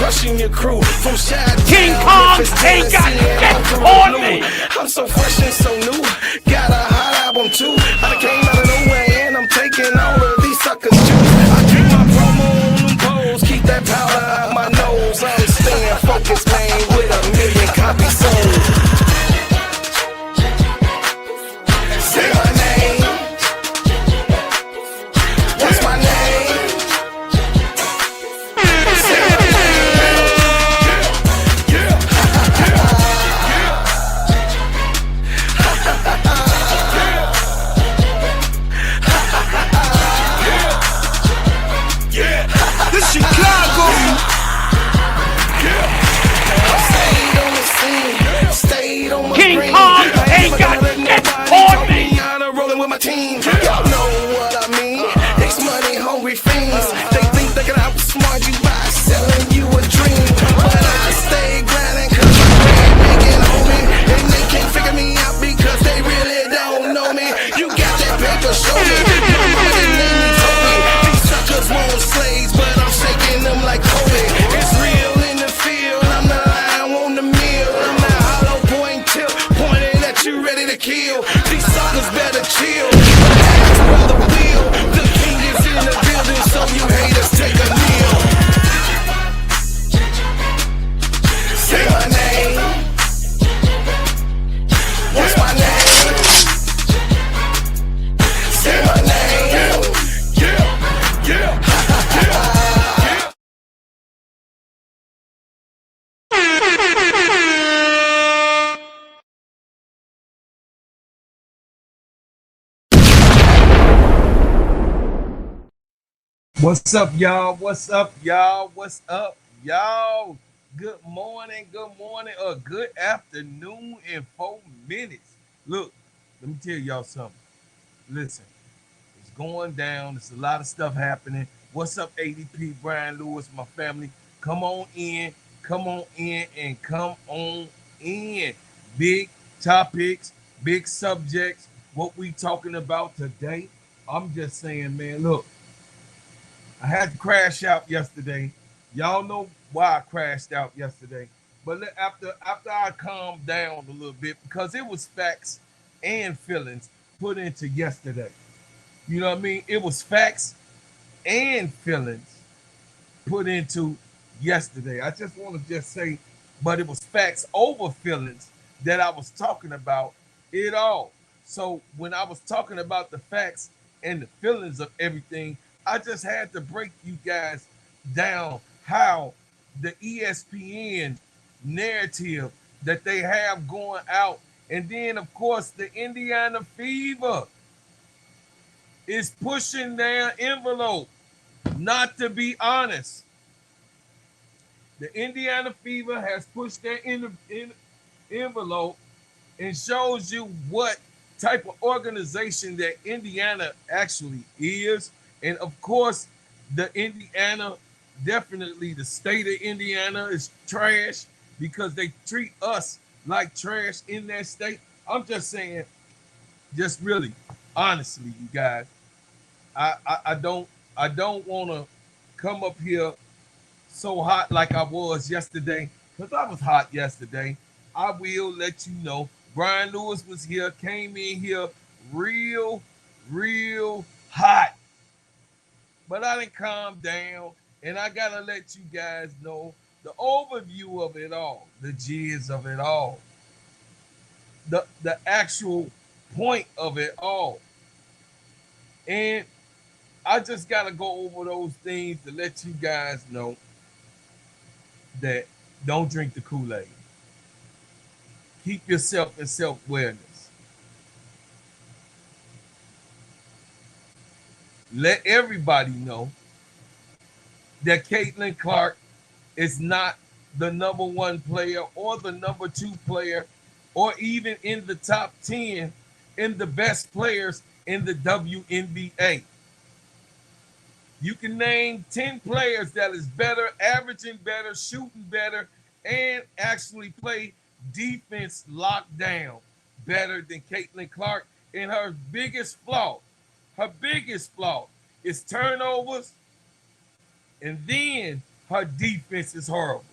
crushing your crew. From King Kong ain't got shit on me. I'm so fresh and so new. Got a hot album too. I came out of nowhere and I'm taking all of these suckers too. I keep my promo on them poles, keep that powder out my nose. I'm staying focused, man, with 1 million copies sold. Say my name. What's my name? Say my name. Yeah. This Chicago. Stayed on the scene, stayed on my King green. Kong ain't got shit on me. Rolling with my team. Y'all know what I mean. It's money hungry fiends. They think they can outsmart you by selling you a dream. But I stay grinding cause my brand making on me. And they can't figure me out because they really don't know me. You got that paper, show me. My mama didn't name me Toby. These suckers want slaves, but I'm shaking them like Kobe. It's real in the field. I'm the lion on the mill. I'm the hollow point tip pointing at you ready to kill. These suckers better chill. Brother Will, the king is in the building, so you haters take a kneel. Say my name. What's my name? Say my name. Yeah. What's up, y'all? What's up, y'all? What's up, y'all? Good morning, or good afternoon in 4 minutes. Look, let me tell y'all something. Listen, it's going down. There's a lot of stuff happening. What's up, ADP, Brian Lewis, my family? Come on in, and come on in. Big topics, big subjects. What we talking about today? I'm just saying, man, look. I had to crash out yesterday. Y'all know why I crashed out yesterday. But after I calmed down a little bit, because it was facts and feelings put into yesterday. You know what I mean? It was facts and feelings put into yesterday. I just want to just say, but it was facts over feelings that I was talking about it all. So when I was talking about the facts and the feelings of everything, I just had to break you guys down how the ESPN narrative that they have going out. And then, of course, the Indiana Fever is pushing their envelope. Not to be honest, the Indiana Fever has pushed their envelope and shows you what type of organization that Indiana actually is. And of course, the Indiana, definitely the state of Indiana is trash because they treat us like trash in that state. I'm just saying, just really, honestly, you guys, I don't want to come up here so hot like I was yesterday, because I was hot yesterday. I will let you know. Brian Lewis was here, came in here real hot. But I didn't calm down, and I got to let you guys know the overview of it all, the gist of it all, the actual point of it all. And I just got to go over those things to let you guys know that don't drink the Kool-Aid. Keep yourself in self-awareness. Let everybody know that Caitlin Clark is not the number one player or the number two player or even in the top 10 in the best players in the WNBA. You can name 10 players that is better, averaging better, shooting better, and actually play defense lockdown better than Caitlin Clark. And her biggest flaw is turnovers, and then her defense is horrible.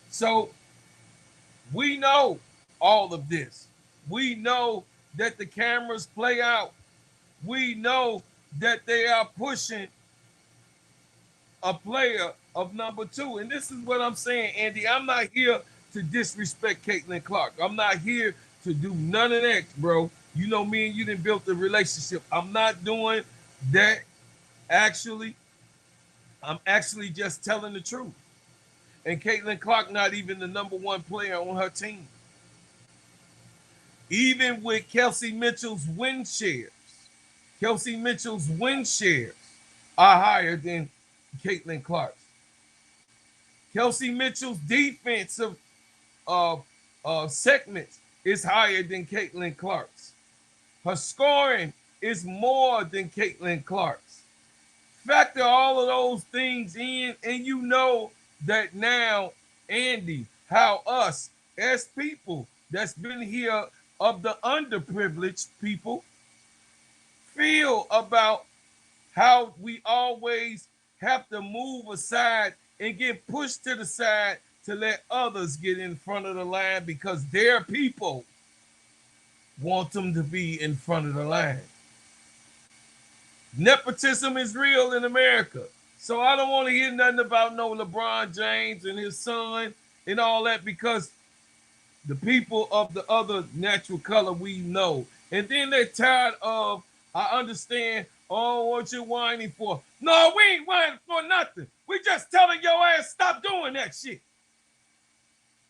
So we know all of this. We know that the cameras play out. We know that they are pushing a player of number 2. And this is what I'm saying, Andy. I'm not here to disrespect Caitlin Clark. I'm not here to do none of that, bro. You know me and you done built a relationship. I'm not doing that. Actually, I'm actually just telling the truth. And Caitlin Clark not even the number 1 player on her team. Even with Kelsey Mitchell's win shares are higher than Caitlin Clark's. Kelsey Mitchell's defensive segments is higher than Caitlin Clark's. Her scoring is more than Caitlin Clark's. Factor all of those things in, and you know that now, Andy, how us as people that's been here of the underprivileged people feel about how we always have to move aside and get pushed to the side to let others get in front of the line because their people want them to be in front of the line. Nepotism is real in America. So I don't want to hear nothing about no LeBron James and his son and all that because the people of the other natural color we know. And then they're tired of, I understand, oh, what you whining for? No, we ain't whining for nothing. We just telling your ass stop doing that shit.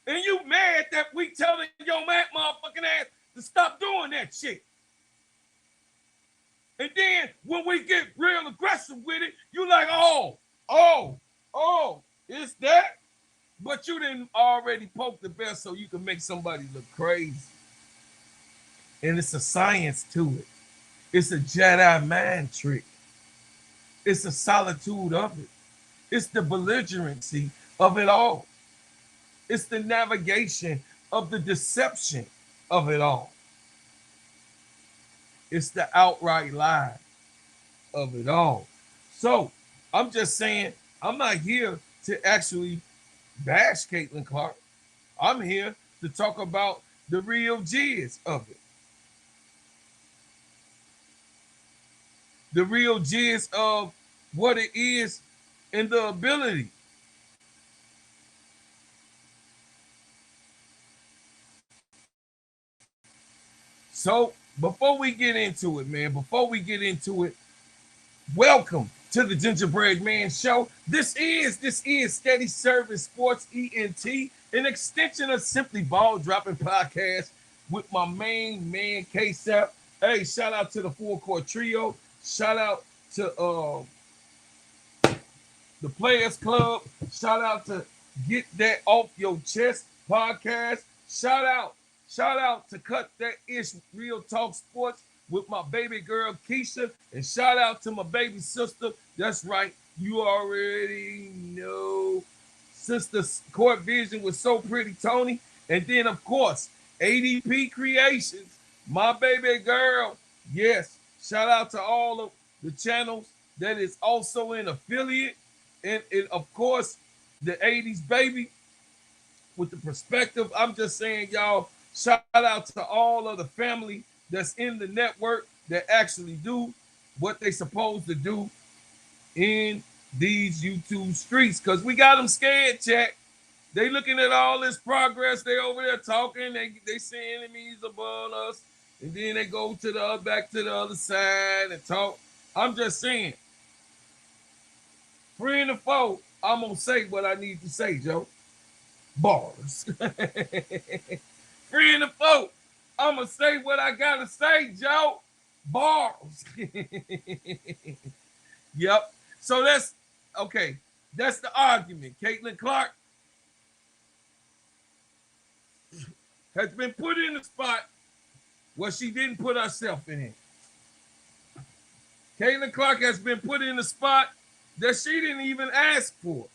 And you mad that we telling your mad motherfucking ass to stop doing that shit. And then when we get real aggressive with it, you like, oh, it's that? But you didn't already poke the bear so you can make somebody look crazy. And it's a science to it. It's a Jedi mind trick. It's a solitude of it. It's the belligerency of it all. It's the navigation of the deception of it all. It's the outright lie of it all. So I'm just saying, I'm not here to actually bash Caitlin Clark. I'm here to talk about the real jizz of it. The real jizz of what it is and the ability. So before we get into it, man, welcome to the Gingerbread Man Show. This is Steady Servin Sports ENT, an extension of Simply Ball Dropping Podcast with my main man, K-Sap. Hey, shout out to the Full Court Trio. Shout out to the Players Club. Shout out to Get That Off Your Chest Podcast. Shout out to Cut That Ish Real Talk Sports with my baby girl Keisha, and shout out to my baby sister. That's right, you already know, Sister Court Vision with So Pretty Tony, and then of course ADP Creations, my baby girl. Yes, shout out to all of the channels that is also an affiliate, and of course the 80s baby with the perspective. I'm just saying, y'all, shout out to all of the family that's in the network that actually do what they supposed to do in these YouTube streets, because we got them scared, chat. They looking at all this progress. They over there talking. They see enemies above us, and then they go to the back to the other side and talk. I'm just saying, free and the foe, I'm gonna say what I need to say, Joe. Bars. Free and the foe, I'm gonna say what I gotta say, Joe. Bars. Yep. So that's okay. That's the argument. Caitlin Clark has been put in the spot where she didn't put herself in it. Caitlin Clark has been put in the spot that she didn't even ask for.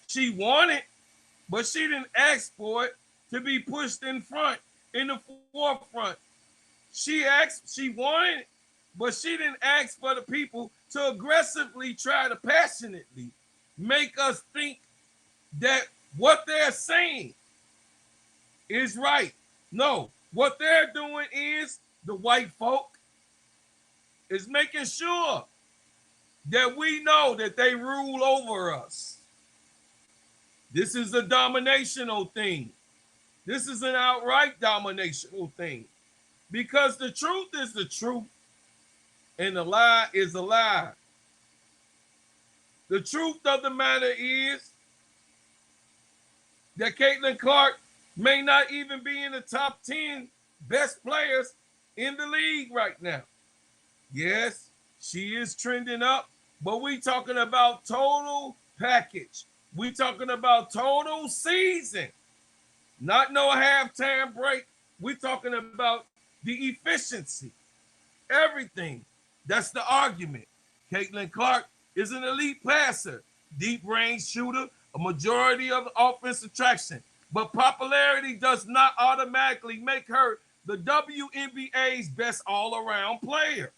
She wanted, but she didn't ask for it to be pushed in front, in the forefront. She wanted, but she didn't ask for the people to aggressively try to passionately make us think that what they're saying is right. No, what they're doing is the white folk is making sure that we know that they rule over us. This is a dominational thing. This is an outright dominational thing. Because the truth is the truth and the lie is a lie. The truth of the matter is that Caitlin Clark may not even be in the top 10 best players in the league right now. Yes, she is trending up, but we talking about total package. We talking about total season, not no halftime break. We talking about the efficiency, everything. That's the argument. Caitlin Clark is an elite passer, deep range shooter, a majority of offensive traction. But popularity does not automatically make her the WNBA's best all-around player.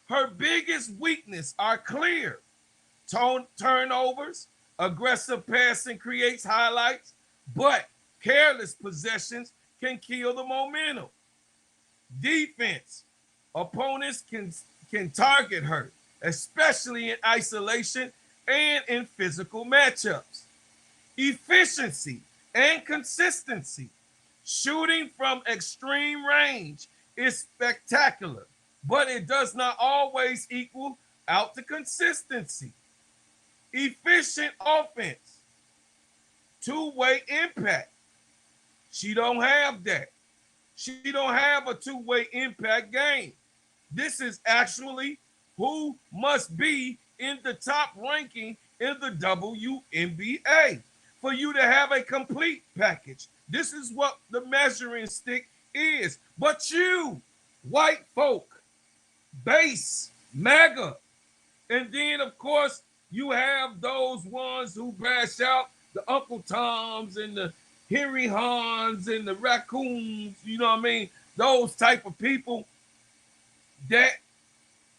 Her biggest weaknesses are clear. Turnovers, aggressive passing creates highlights, but careless possessions can kill the momentum. Defense, opponents can target her, especially in isolation and in physical matchups. Efficiency and consistency. Shooting from extreme range is spectacular, but it does not always equal out to consistency. Efficient offense, two-way impact. She don't have that. She don't have a two-way impact game. This is actually who must be in the top ranking in the WNBA for you to have a complete package. This is what the measuring stick is. But you, white folk, base, MAGA, and then, of course, you have those ones who bash out the Uncle Toms and the Henry Hans and the raccoons, you know what I mean? Those type of people that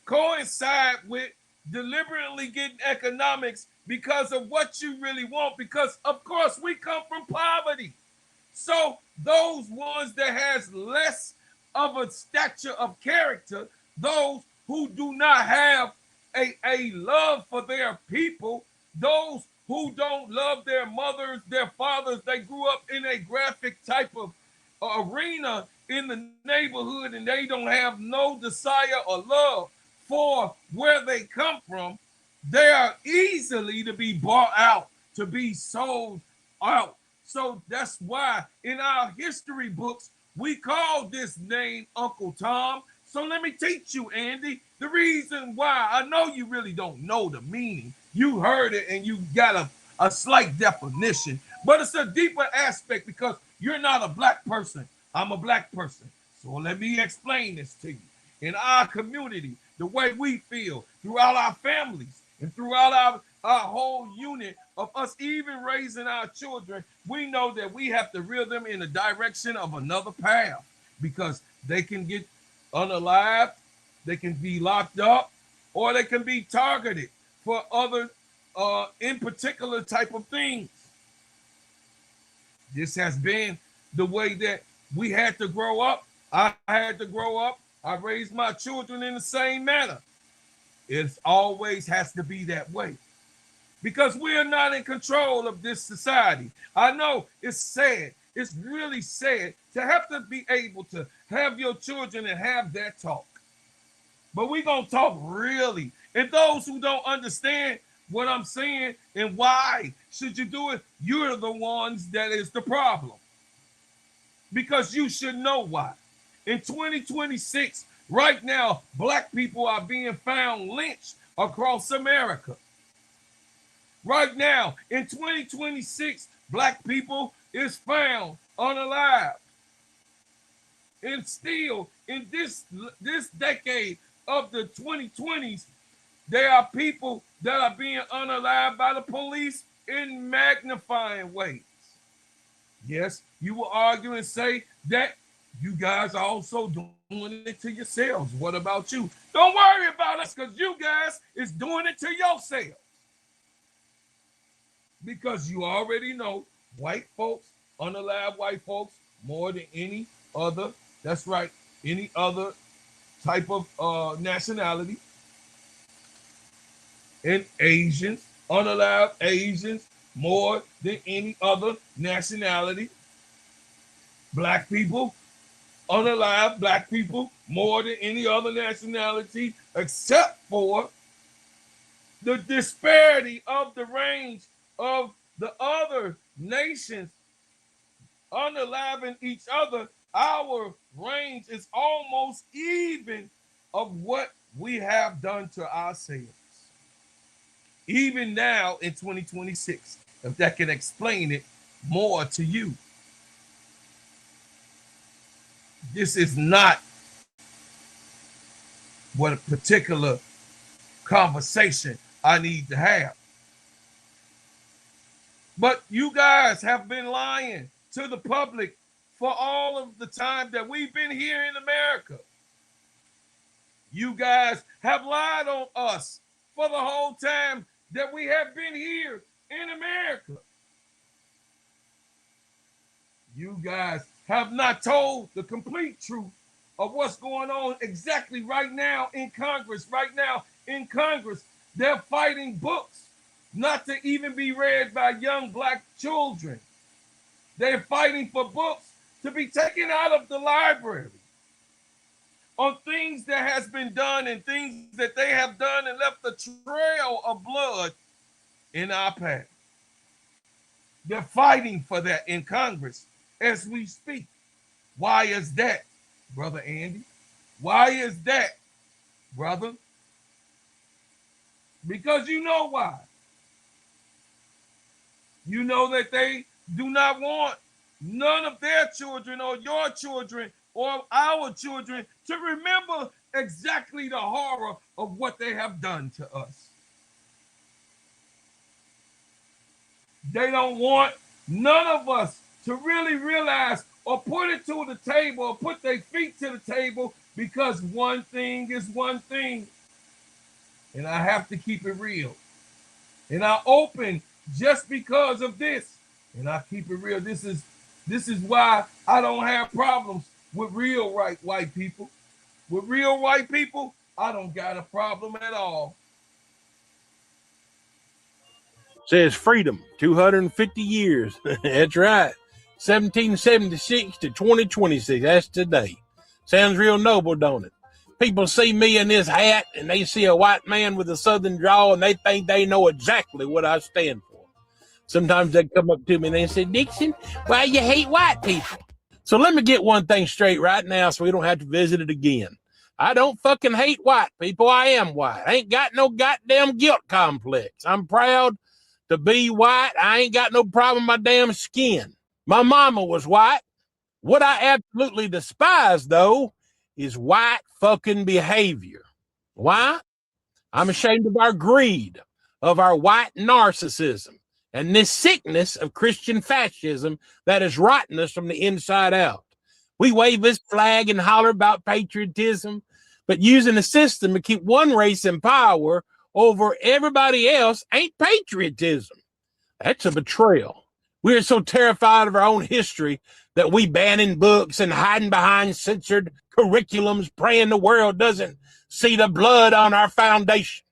coincide with deliberately getting economics because of what you really want, because of course we come from poverty. So those ones that has less of a stature of character, those who do not have a love for their people, those who don't love their mothers, their fathers, they grew up in a graphic type of arena in the neighborhood and they don't have no desire or love for where they come from, they are easily to be bought out, to be sold out. So that's why in our history books, we call this name Uncle Tom. So let me teach you, Andy, the reason why. I know you really don't know the meaning. You heard it and you got a slight definition, but it's a deeper aspect because you're not a black person. I'm a black person. So let me explain this to you. In our community, the way we feel throughout our families and throughout our whole unit of us even raising our children, we know that we have to reel them in the direction of another path because they can get unalived, they can be locked up, or they can be targeted for other in particular type of things. This has been the way that we had to grow up. I had to grow up. I raised my children in the same manner. It always has to be that way because we are not in control of this society. I know it's sad. It's really sad to have to be able to have your children and have that talk. But we're going to talk really. And those who don't understand what I'm saying and why should you do it, you're the ones that is the problem. Because you should know why. In 2026, right now, black people are being found lynched across America. Right now, in 2026, black people is found unalive. And still, in this decade of the 2020s, there are people that are being unalive by the police in magnifying ways. Yes, you will argue and say that You guys are also doing it to yourselves. What about you? Don't worry about us because you guys is doing it to yourselves. Because you already know white folks, unalive white folks, more than any other, that's right, any other type of nationality. And Asians, unalive Asians, more than any other nationality. Black people, unalive black people, more than any other nationality, except for the disparity of the range of the other nations unaliving each other. Our range is almost even of what we have done to ourselves. Even now in 2026, if that can explain it more to you. This is not what a particular conversation I need to have. But you guys have been lying to the public for all of the time that we've been here in America. You guys have lied on us for the whole time that we have been here in America. You guys have not told the complete truth of what's going on exactly right now in Congress. Right now in Congress, they're fighting books not to even be read by young black children. They're fighting for books to be taken out of the library on things that has been done and things that they have done and left a trail of blood in our past. They're fighting for that in Congress as we speak. Why is that, Brother Andy? Why is that, brother? Because you know why. You know that they do not want none of their children or your children or our children to remember exactly the horror of what they have done to us. They don't want none of us to really realize or put it to the table or put their feet to the table, because one thing is one thing. And I have to keep it real. And I open just because of this. And I keep it real. This is why I don't have problems with real white people. With real white people, I don't got a problem at all. Says freedom, 250 years. That's right. 1776 to 2026. That's today. Sounds real noble, don't it? People see me in this hat and they see a white man with a southern drawl and they think they know exactly what I stand for. Sometimes they come up to me and they say, Dixon, why you hate white people? So let me get one thing straight right now so we don't have to visit it again. I don't fucking hate white people. I am white. I ain't got no goddamn guilt complex. I'm proud to be white. I ain't got no problem with my damn skin. My mama was white. What I absolutely despise, though, is white fucking behavior. Why? I'm ashamed of our greed, of our white narcissism, and this sickness of Christian fascism that is rotting us from the inside out. We wave this flag and holler about patriotism, but using a system to keep one race in power over everybody else ain't patriotism. That's a betrayal. We are so terrified of our own history that we banning books and hiding behind censored curriculums, praying the world doesn't see the blood on our foundation.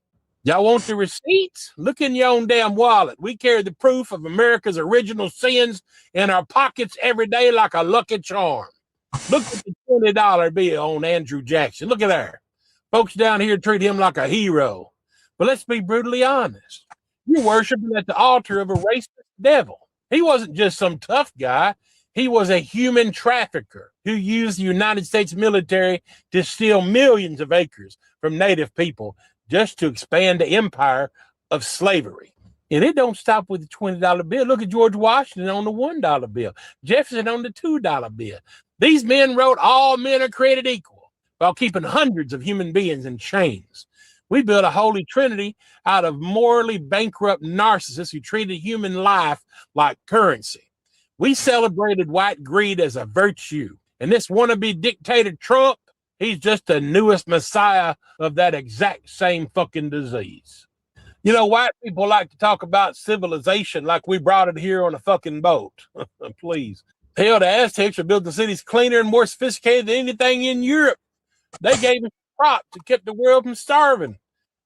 Y'all want the receipts? Look in your own damn wallet. We carry the proof of America's original sins in our pockets every day like a lucky charm. Look at the $20 bill on Andrew Jackson. Look at there. Folks down here treat him like a hero. But let's be brutally honest. You're worshiping at the altar of a racist devil. He wasn't just some tough guy. He was a human trafficker who used the United States military to steal millions of acres from Native people just to expand the empire of slavery. And it don't stop with the $20 bill. Look at George Washington on the $1 bill. Jefferson on the $2 bill. These men wrote all men are created equal while keeping hundreds of human beings in chains. We built a holy trinity out of morally bankrupt narcissists who treated human life like currency. We celebrated white greed as a virtue, And this wannabe dictator Trump, he's just the newest messiah of that exact same fucking disease. You know, white people like to talk about civilization like we brought it here on a fucking boat. Please. Hell, the Aztecs are building cities cleaner and more sophisticated than anything in Europe. They gave us props to keep the world from starving.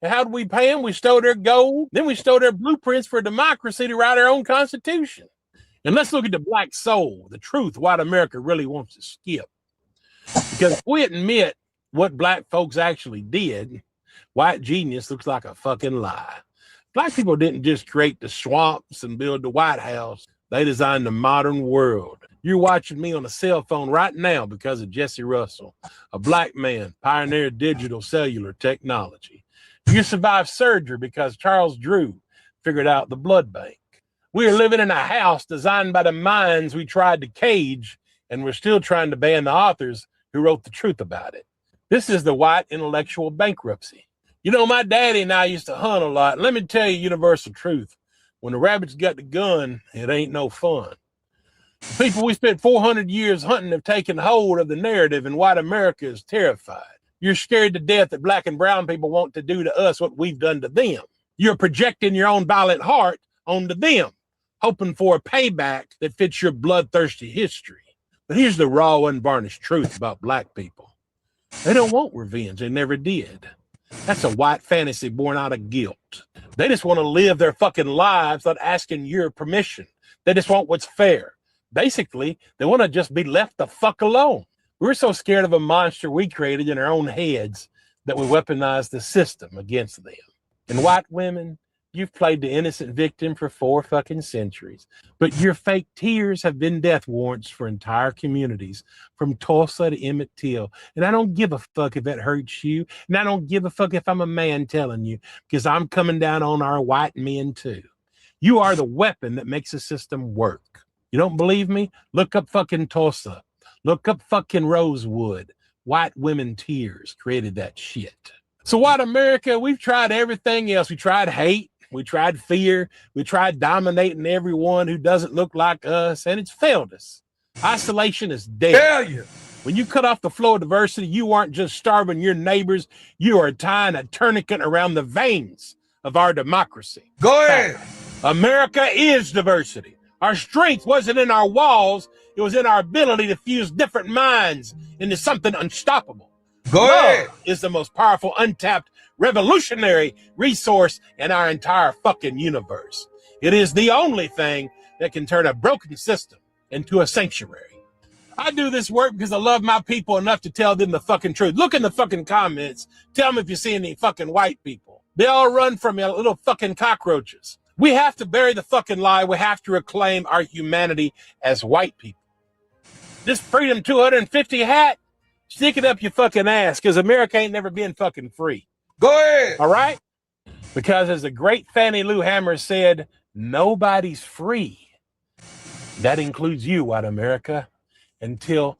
And how did we pay them? We stole their gold. Then we stole their blueprints for democracy to write our own constitution. And let's look at the black soul, the truth white America really wants to skip. Because if we admit what black folks actually did, white genius looks like a fucking lie. Black people didn't just create the swamps and build the White House. They designed the modern world. You're watching me on a cell phone right now because of Jesse Russell, a black man, pioneered digital cellular technology. You survived surgery because Charles Drew figured out the blood bank. We are living in a house designed by the minds we tried to cage, and we're still trying to ban the authors who wrote the truth about it. This is the white intellectual bankruptcy. You know, my daddy and I used to hunt a lot. Let me tell you universal truth. When the rabbit's got the gun, it ain't no fun. The people we spent 400 years hunting have taken hold of the narrative, and white America is terrified. You're scared to death that black and brown people want to do to us what we've done to them. You're projecting your own violent heart onto them, hoping for a payback that fits your bloodthirsty history. But here's the raw, unvarnished truth about black people. They don't want revenge. They never did. That's a white fantasy born out of guilt. They just want to live their fucking lives without asking your permission. They just want what's fair. Basically, they want to just be left the fuck alone. We're so scared of a monster we created in our own heads that we weaponize the system against them. And white women, you've played the innocent victim for 4 fucking centuries, but your fake tears have been death warrants for entire communities, from Tulsa to Emmett Till. And I don't give a fuck if that hurts you, and I don't give a fuck if I'm a man telling you, because I'm coming down on our white men too. You are the weapon that makes the system work. You don't believe me? Look up fucking Tulsa. Look up fucking Rosewood. White women tears created that shit. So white America, we've tried everything else. We tried hate. We tried fear. We tried dominating everyone who doesn't look like us, and it's failed us. Isolation is dead. Failure. When you cut off the flow of diversity, you aren't just starving your neighbors. You are tying a tourniquet around the veins of our democracy. Go ahead. America is diversity. Our strength wasn't in our walls. It was in our ability to fuse different minds into something unstoppable. Go ahead. Love is the most powerful, untapped, revolutionary resource in our entire fucking universe. It is the only thing that can turn a broken system into a sanctuary. I do this work because I love my people enough to tell them the fucking truth. Look in the fucking comments. Tell them if you see any fucking white people. They all run from you, little fucking cockroaches. We have to bury the fucking lie. We have to reclaim our humanity as white people. This Freedom 250 hat, stick it up your fucking ass, because America ain't never been fucking free. Go ahead. All right? Because as the great Fannie Lou Hamer said, nobody's free. That includes you, white America, until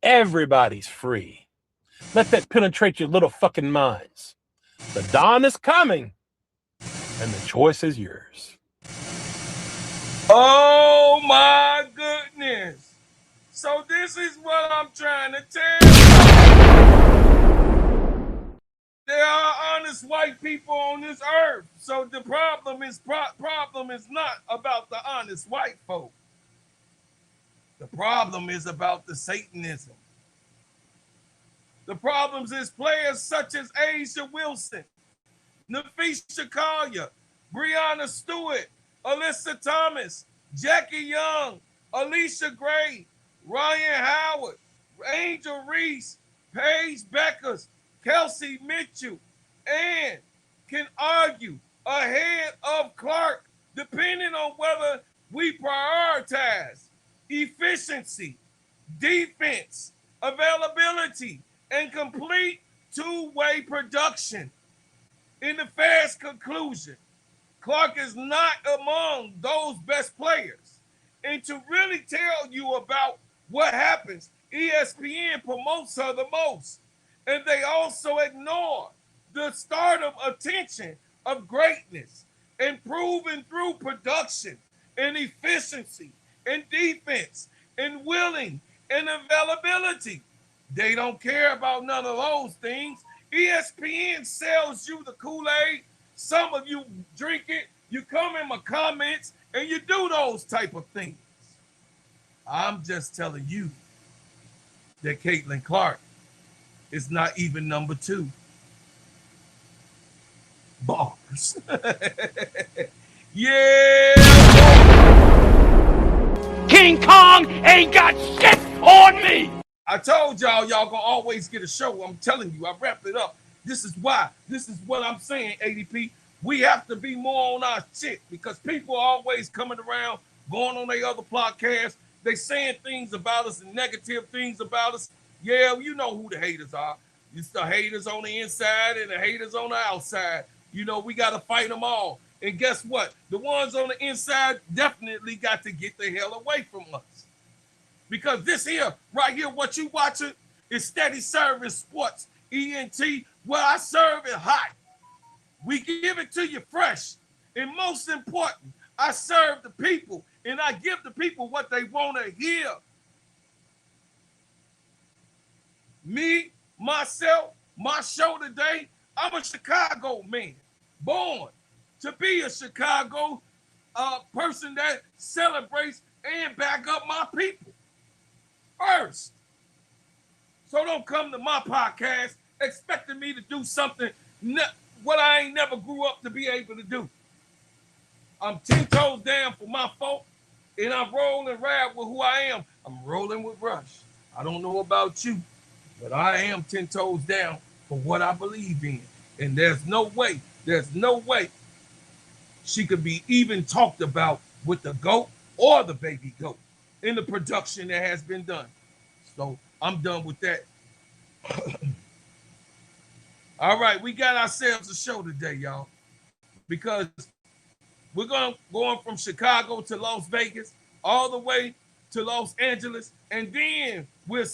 everybody's free. Let that penetrate your little fucking minds. The dawn is coming, and the choice is yours. Oh my goodness. So this is what I'm trying to tell you. There are honest white people on this earth. So the problem is not about the honest white folk. The problem is about the Satanism. The problems is players such as Asia Wilson, Nafisha Collier, Breonna Stewart, Alyssa Thomas, Jackie Young, Alicia Gray, Ryan Howard, Angel Reese, Paige Beckers, Kelsey Mitchell, and can argue ahead of Clark, depending on whether we prioritize efficiency, defense, availability, and complete two-way production. In the fast conclusion, Clark is not among those best players. And to really tell you about what happens, ESPN promotes her the most. And they also ignore the stardom attention of greatness and proven through production and efficiency and defense and willing and availability. They don't care about none of those things. ESPN sells you the Kool-Aid. Some of you drink it. You come in my comments and you do those type of things. I'm just telling you that Caitlin Clark is not even number 2. Bars. Yeah. King Kong ain't got shit on me. I told y'all gonna always get a show. I'm telling you, I wrapped it up. This is why. This is what I'm saying, ADP. We have to be more on our shit because people are always coming around, going on their other podcasts. They saying things about us and negative things about us. Yeah, you know who the haters are. It's the haters on the inside and the haters on the outside. You know, we got to fight them all. And guess what? The ones on the inside definitely got to get the hell away from us. Because this here, right here, what you watching is Steady Servin Sports ENT, where I serve it hot. We give it to you fresh. And most important, I serve the people and I give the people what they want to hear. Me, myself, my show today, I'm a Chicago man, born to be a Chicago person that celebrates and back up my people first. So don't come to my podcast expecting me to do something what I ain't never grew up to be able to do. I'm 10 toes down for my folk, and I'm rolling ride with who I am. I'm rolling with Rush. I don't know about you, but I am 10 toes down for what I believe in. And there's no way she could be even talked about with the GOAT or the baby GOAT in the production that has been done. So I'm done with that. All right, we got ourselves a show today, y'all, because we're going from Chicago to Las Vegas, all the way to Los Angeles, and then we're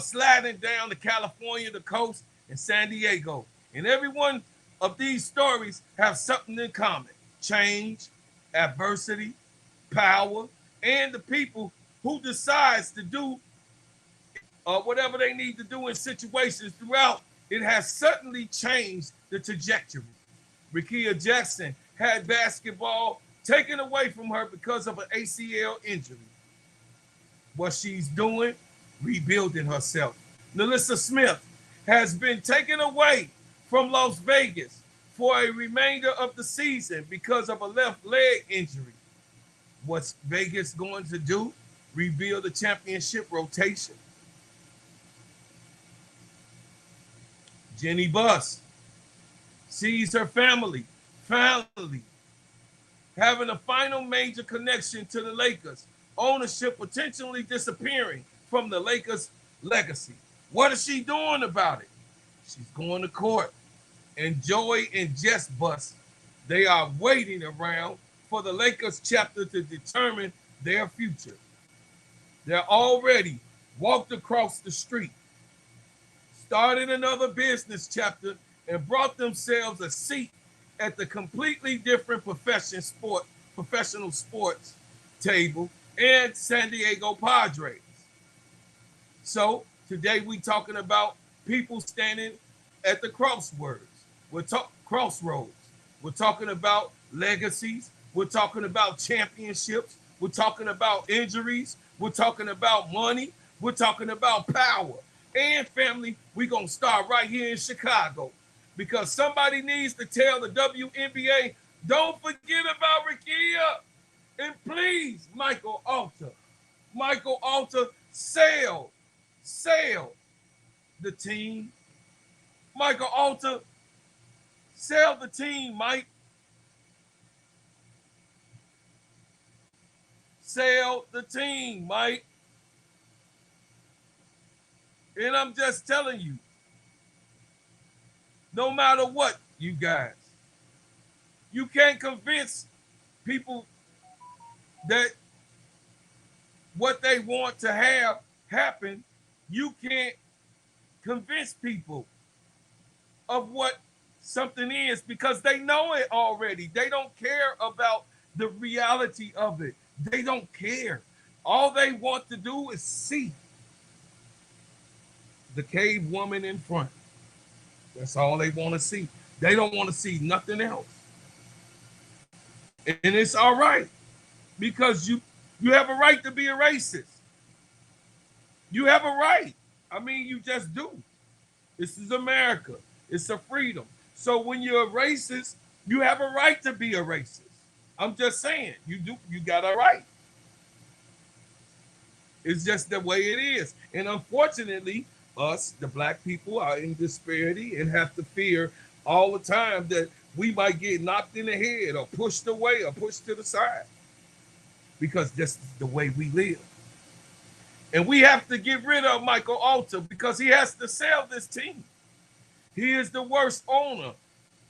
sliding down to California, the coast, and San Diego. And every one of these stories have something in common: change, adversity, power, and the people who decides to do whatever they need to do in situations throughout. It has certainly changed the trajectory. Rickea Jackson had basketball taken away from her because of an ACL injury. What she's doing, rebuilding herself. NaLyssa Smith has been taken away from Las Vegas for a remainder of the season because of a left leg injury. What's Vegas going to do? Rebuild the championship rotation. Jeanie Buss sees her family finally having a final major connection to the Lakers. Ownership potentially disappearing from the Lakers' legacy. What is she doing about it? She's going to court. And Joey and Jess Buss, they are waiting around for the Lakers chapter to determine their future. They're already walked across the street, started another business chapter, and brought themselves a seat at the completely different professional sports table and San Diego Padres. So today we talking about people standing at the crossroads. Crossroads. We're talking about legacies. We're talking about championships. We're talking about injuries. We're talking about money. We're talking about power. And family, we're going to start right here in Chicago because somebody needs to tell the WNBA, don't forget about Rickea. And please, Michael Alter, sell the team. Michael Alter, sell the team, Mike. Sell the team, Mike. And I'm just telling you, no matter what, you guys, you can't convince people that what they want to have happen. You can't convince people of what something is because they know it already. They don't care about the reality of it. They don't care. All they want to do is see. the cave woman in front. That's all they want to see. They don't want to see nothing else. And it's all right because you have a right to be a racist. You have a right. I mean, you just do. This is America. It's a freedom. So when you're a racist, you have a right to be a racist. I'm just saying, you got a right. It's just the way it is. And unfortunately, us, the black people, are in disparity and have to fear all the time that we might get knocked in the head or pushed away or pushed to the side because this is the way we live. And we have to get rid of Michael Alter because he has to sell this team. He is the worst owner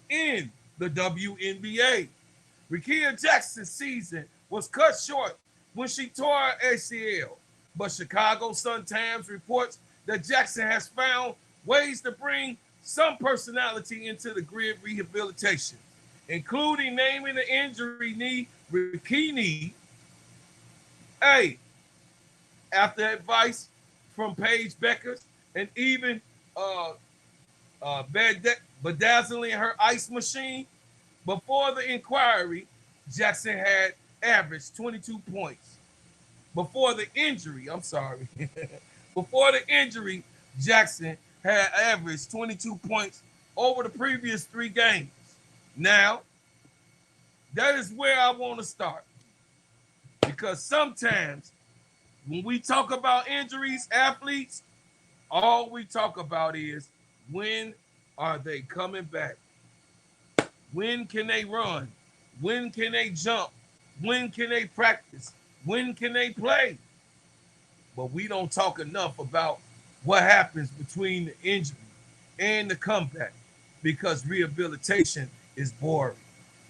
in the WNBA. Rickea Jackson's season was cut short when she tore her ACL, but Chicago Sun-Times reports that Jackson has found ways to bring some personality into the grid rehabilitation, including naming the injury knee Rickea. Hey, after advice from Paige Beckers and even bedazzling her ice machine, before the inquiry, Jackson had averaged 22 points. Before the injury, before the injury, Jackson had averaged 22 points over the previous 3 games. Now, that is where I want to start. Because sometimes when we talk about injuries, athletes, all we talk about is when are they coming back? When can they run? When can they jump? When can they practice? When can they play? But we don't talk enough about what happens between the injury and the comeback because rehabilitation is boring.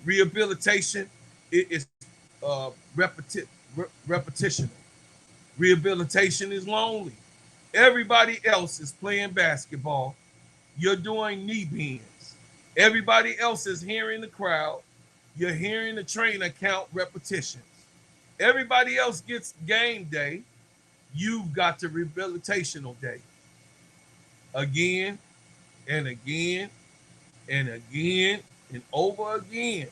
Rehabilitation is repetitional. Rehabilitation is lonely. Everybody else is playing basketball. You're doing knee bends. Everybody else is hearing the crowd. You're hearing the trainer count repetitions. Everybody else gets game day. You've got the rehabilitational day. Again and again and again and over again.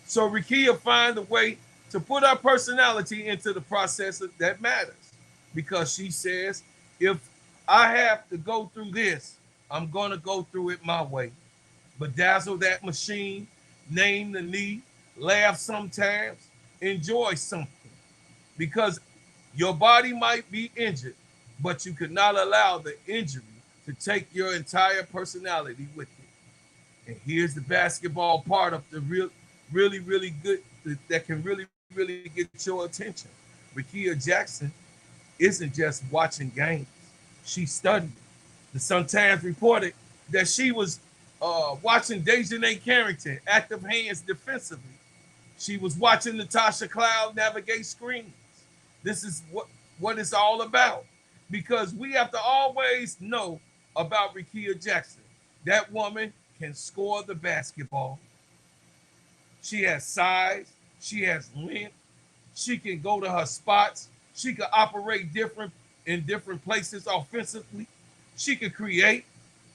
So Rickea find a way to put our personality into the process that matters. Because she says, if I have to go through this, I'm going to go through it my way. Bedazzle that machine, name the knee, laugh sometimes, enjoy something. Because your body might be injured, but you could not allow the injury to take your entire personality with it. And here's the basketball part of the really good, that can really get your attention. Rickea Jackson isn't just watching games. She studied. The Sun-Times reported that she was watching Dejanay Carrington, active hands defensively. She was watching Natasha Cloud navigate screens. This is what it's all about. Because we have to always know about Rickea Jackson. That woman can score the basketball. She has size. She has length. She can go to her spots. She can operate in different places offensively. She can create.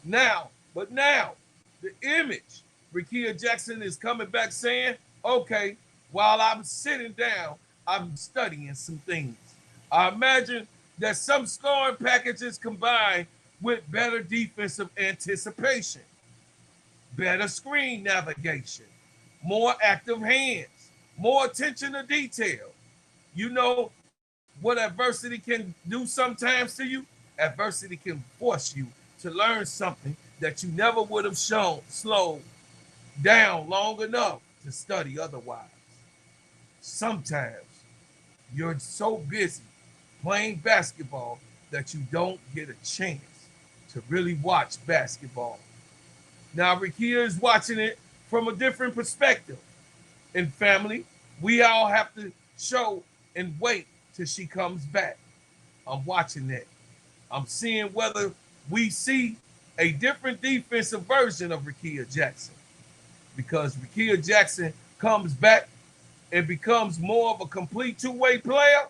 Now, the image, Rickea Jackson is coming back saying, okay, while I'm sitting down, I'm studying some things. I imagine that some scoring packages combined with better defensive anticipation, better screen navigation, more active hands, more attention to detail. You know what adversity can do sometimes to you? Adversity can force you to learn something that you never would have slowed down long enough to study otherwise. Sometimes you're so busy playing basketball that you don't get a chance to really watch basketball. Now, Rickea is watching it from a different perspective. In family, we all have to show and wait till she comes back. I'm watching that. I'm seeing whether we see a different defensive version of Rickea Jackson. Because Rickea Jackson comes back and becomes more of a complete two-way player.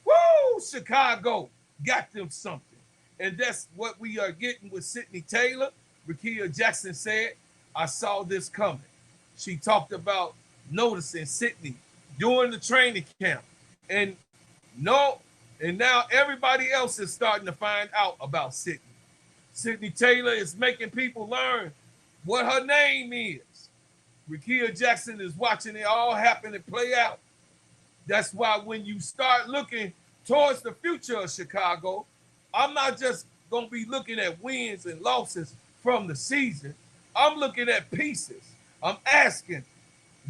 Woo! Chicago got them something. And that's what we are getting with Sydney Taylor. Rickea Jackson said, I saw this coming. She talked about noticing Sydney during the training camp. And now everybody else is starting to find out about Sydney. Sydney Taylor is making people learn what her name is. Rickea Jackson is watching it all happen and play out. That's why when you start looking towards the future of Chicago, I'm not just going to be looking at wins and losses from the season. I'm looking at pieces. I'm asking,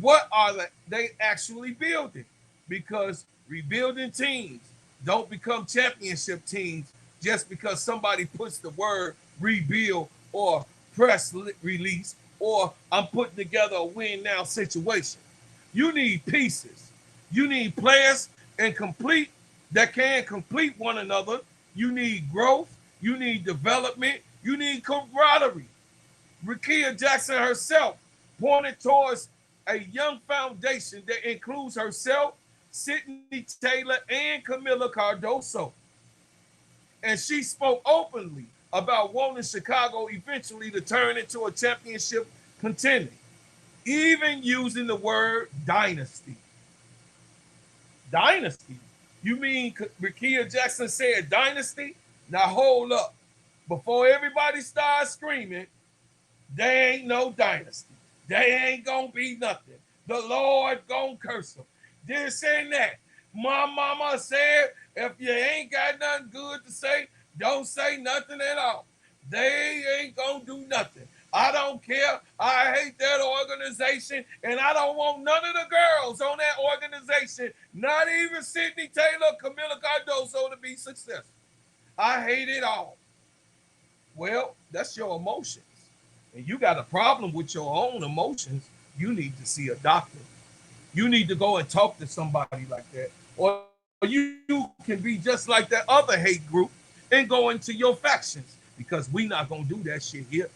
what are they actually building? Because rebuilding teams don't become championship teams just because somebody puts the word rebuild or press release or I'm putting together a win now situation. You need pieces. You need players that can complete one another. You need growth. You need development. You need camaraderie. Rickea Jackson herself pointed towards a young foundation that includes herself, Sydney Taylor, and Camila Cardoso. And she spoke openly about wanting Chicago eventually to turn into a championship contender, even using the word dynasty. Dynasty? You mean Rickea Jackson said dynasty? Now hold up. Before everybody starts screaming, there ain't no dynasty. They ain't gonna be nothing. The Lord gonna curse them. This and that. My mama said, if you ain't got nothing good to say, don't say nothing at all. They ain't gonna do nothing. I don't care. I hate that organization, and I don't want none of the girls on that organization, not even Sydney Taylor, Camila Cardoso, to be successful. I hate it all. Well, that's your emotions. And you got a problem with your own emotions, you need to see a doctor. You need to go and talk to somebody like that. Or you can be just like that other hate group and go into your factions, because we not going to do that shit here.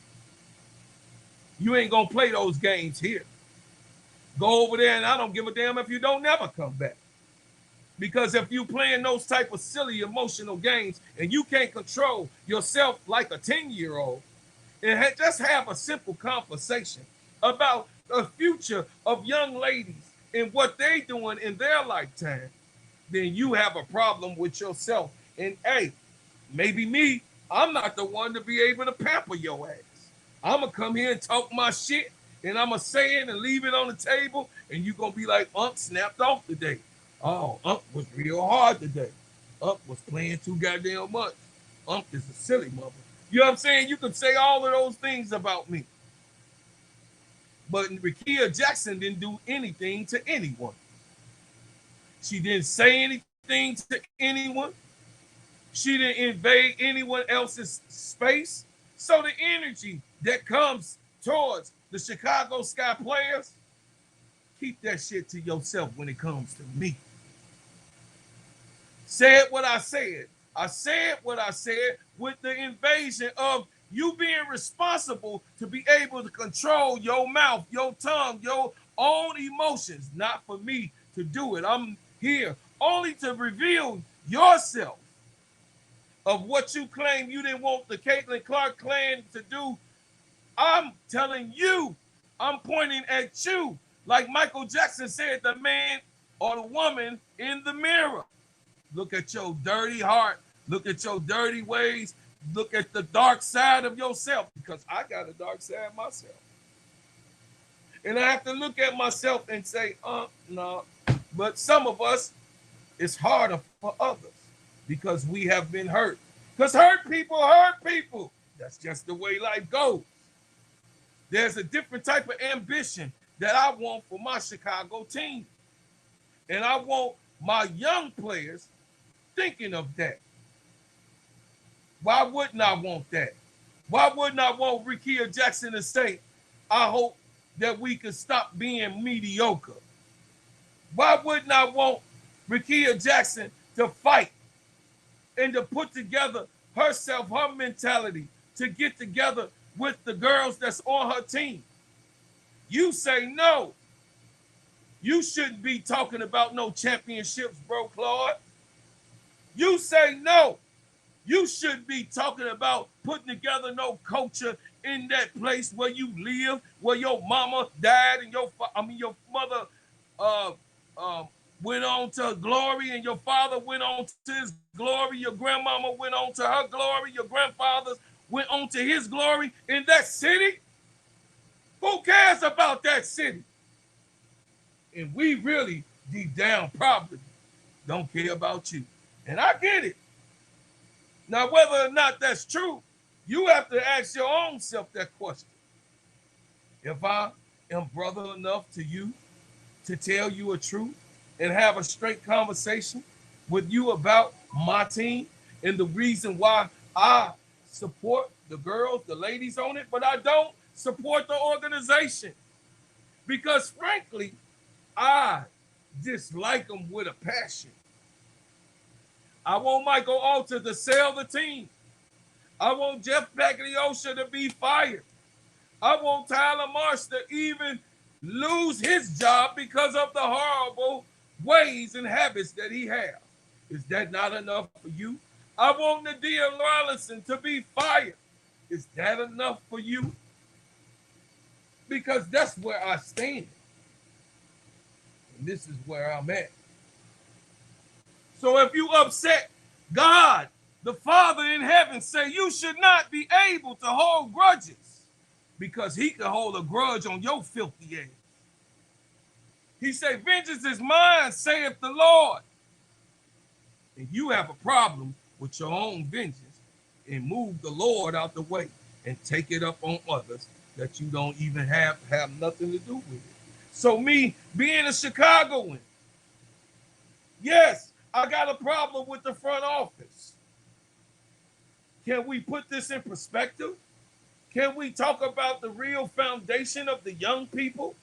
You ain't going to play those games here. Go over there, and I don't give a damn if you don't never come back. Because if you playing those type of silly emotional games and you can't control yourself like a 10-year-old, and just have a simple conversation about the future of young ladies and what they doing in their lifetime, then you have a problem with yourself. And hey, maybe me, I'm not the one to be able to pamper your ass. I'm going to come here and talk my shit, and I'm going to say it and leave it on the table, and you're going to be like, snapped off today. Oh, was real hard today. Was playing too goddamn much. Is a silly mother. You know what I'm saying? You can say all of those things about me. But Rickea Jackson didn't do anything to anyone. She didn't say anything to anyone. She didn't invade anyone else's space. So the energy that comes towards the Chicago Sky players, keep that shit to yourself when it comes to me. Said what I said. I said what I said with the invasion of you being responsible to be able to control your mouth, your tongue, your own emotions, not for me to do it. I'm here only to reveal yourself of what you claim you didn't want the Caitlin Clark clan to do. I'm telling you, I'm pointing at you. Like Michael Jackson said, the man or the woman in the mirror. Look at your dirty heart. Look at your dirty ways. Look at the dark side of yourself, because I got a dark side myself. And I have to look at myself and say, no. But some of us, it's harder for others because we have been hurt. Because hurt people hurt people. That's just the way life goes. There's a different type of ambition that I want for my Chicago team. And I want my young players thinking of that. Why wouldn't I want that? Why wouldn't I want Rickea Jackson to say, I hope that we can stop being mediocre? Why wouldn't I want Rickea Jackson to fight and to put together herself, her mentality, to get together with the girls that's on her team? You say no. You shouldn't be talking about no championships, bro, Claude. You say no. You shouldn't be talking about putting together no culture in that place where you live, where your mama died and your mother went on to glory and your father went on to his glory. Your grandmama went on to her glory. Your grandfather went on to his glory in that city. Who cares about that city? And we really, deep down, probably don't care about you. And I get it. Now, whether or not that's true, you have to ask your own self that question. If I am brother enough to you to tell you a truth and have a straight conversation with you about my team and the reason why I support the girls, the ladies on it, but I don't support the organization. Because frankly, I dislike them with a passion. I want Michael Alter to sell the team. I want Jeff Pagliosha to be fired. I want Tyler Marsh to even lose his job because of the horrible ways and habits that he has. Is that not enough for you? I want Nadia Rollinson to be fired. Is that enough for you? Because that's where I stand. And this is where I'm at. So if you upset God, the Father in heaven, say you should not be able to hold grudges because he can hold a grudge on your filthy ass. He said, vengeance is mine, saith the Lord. And you have a problem with your own vengeance and move the Lord out the way and take it up on others that you don't even have nothing to do with it. So me being a Chicagoan, yes, I got a problem with the front office. Can we put this in perspective? Can we talk about the real foundation of the young people?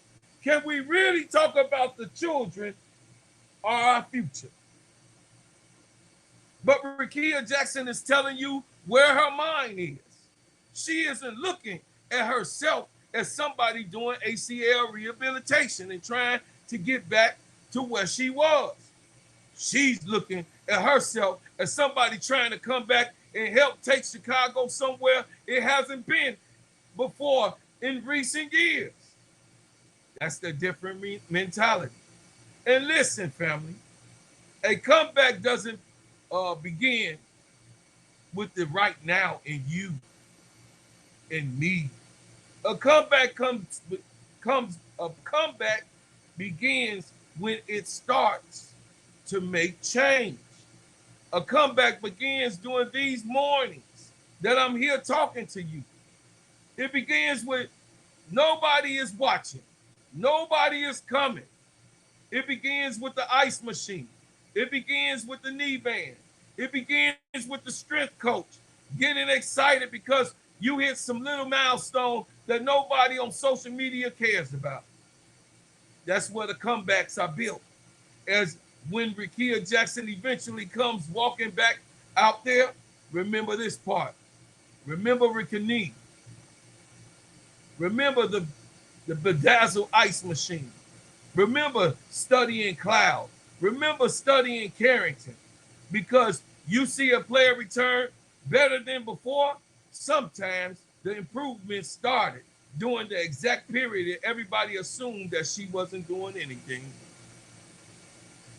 Can we really talk about the children are our future? But Rickea Jackson is telling you where her mind is. She isn't looking at herself as somebody doing ACL rehabilitation and trying to get back to where she was. She's looking at herself as somebody trying to come back and help take Chicago somewhere it hasn't been before in recent years. That's the different mentality. And listen, family, a comeback doesn't begin with the right now in you and me. A comeback begins when it starts to make change. A comeback begins during these mornings that I'm here talking to you. It begins with nobody is watching. Nobody is coming. It begins with the ice machine. It begins with the knee band. It begins with the strength coach getting excited because you hit some little milestone that nobody on social media cares about. That's where the comebacks are built. As when Rickea Jackson eventually comes walking back out there, remember this part. Remember Rickea. Remember the bedazzled ice machine. Remember studying Cloud. Remember studying Carrington. Because you see a player return better than before, sometimes the improvement started during the exact period that everybody assumed that she wasn't doing anything.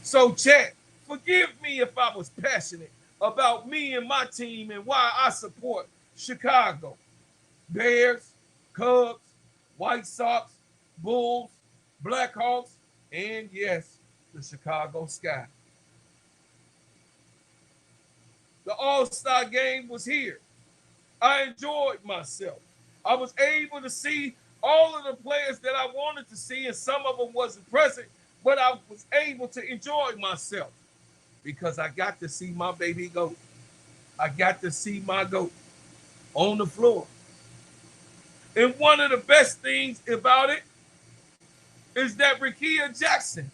So chat, forgive me if I was passionate about me and my team and why I support Chicago. Bears, Cubs, White Sox, Bulls, Blackhawks, and yes, the Chicago Sky. The All-Star game was here. I enjoyed myself. I was able to see all of the players that I wanted to see, and some of them wasn't present, but I was able to enjoy myself because I got to see my baby goat. I got to see my goat on the floor. And one of the best things about it is that Rickea Jackson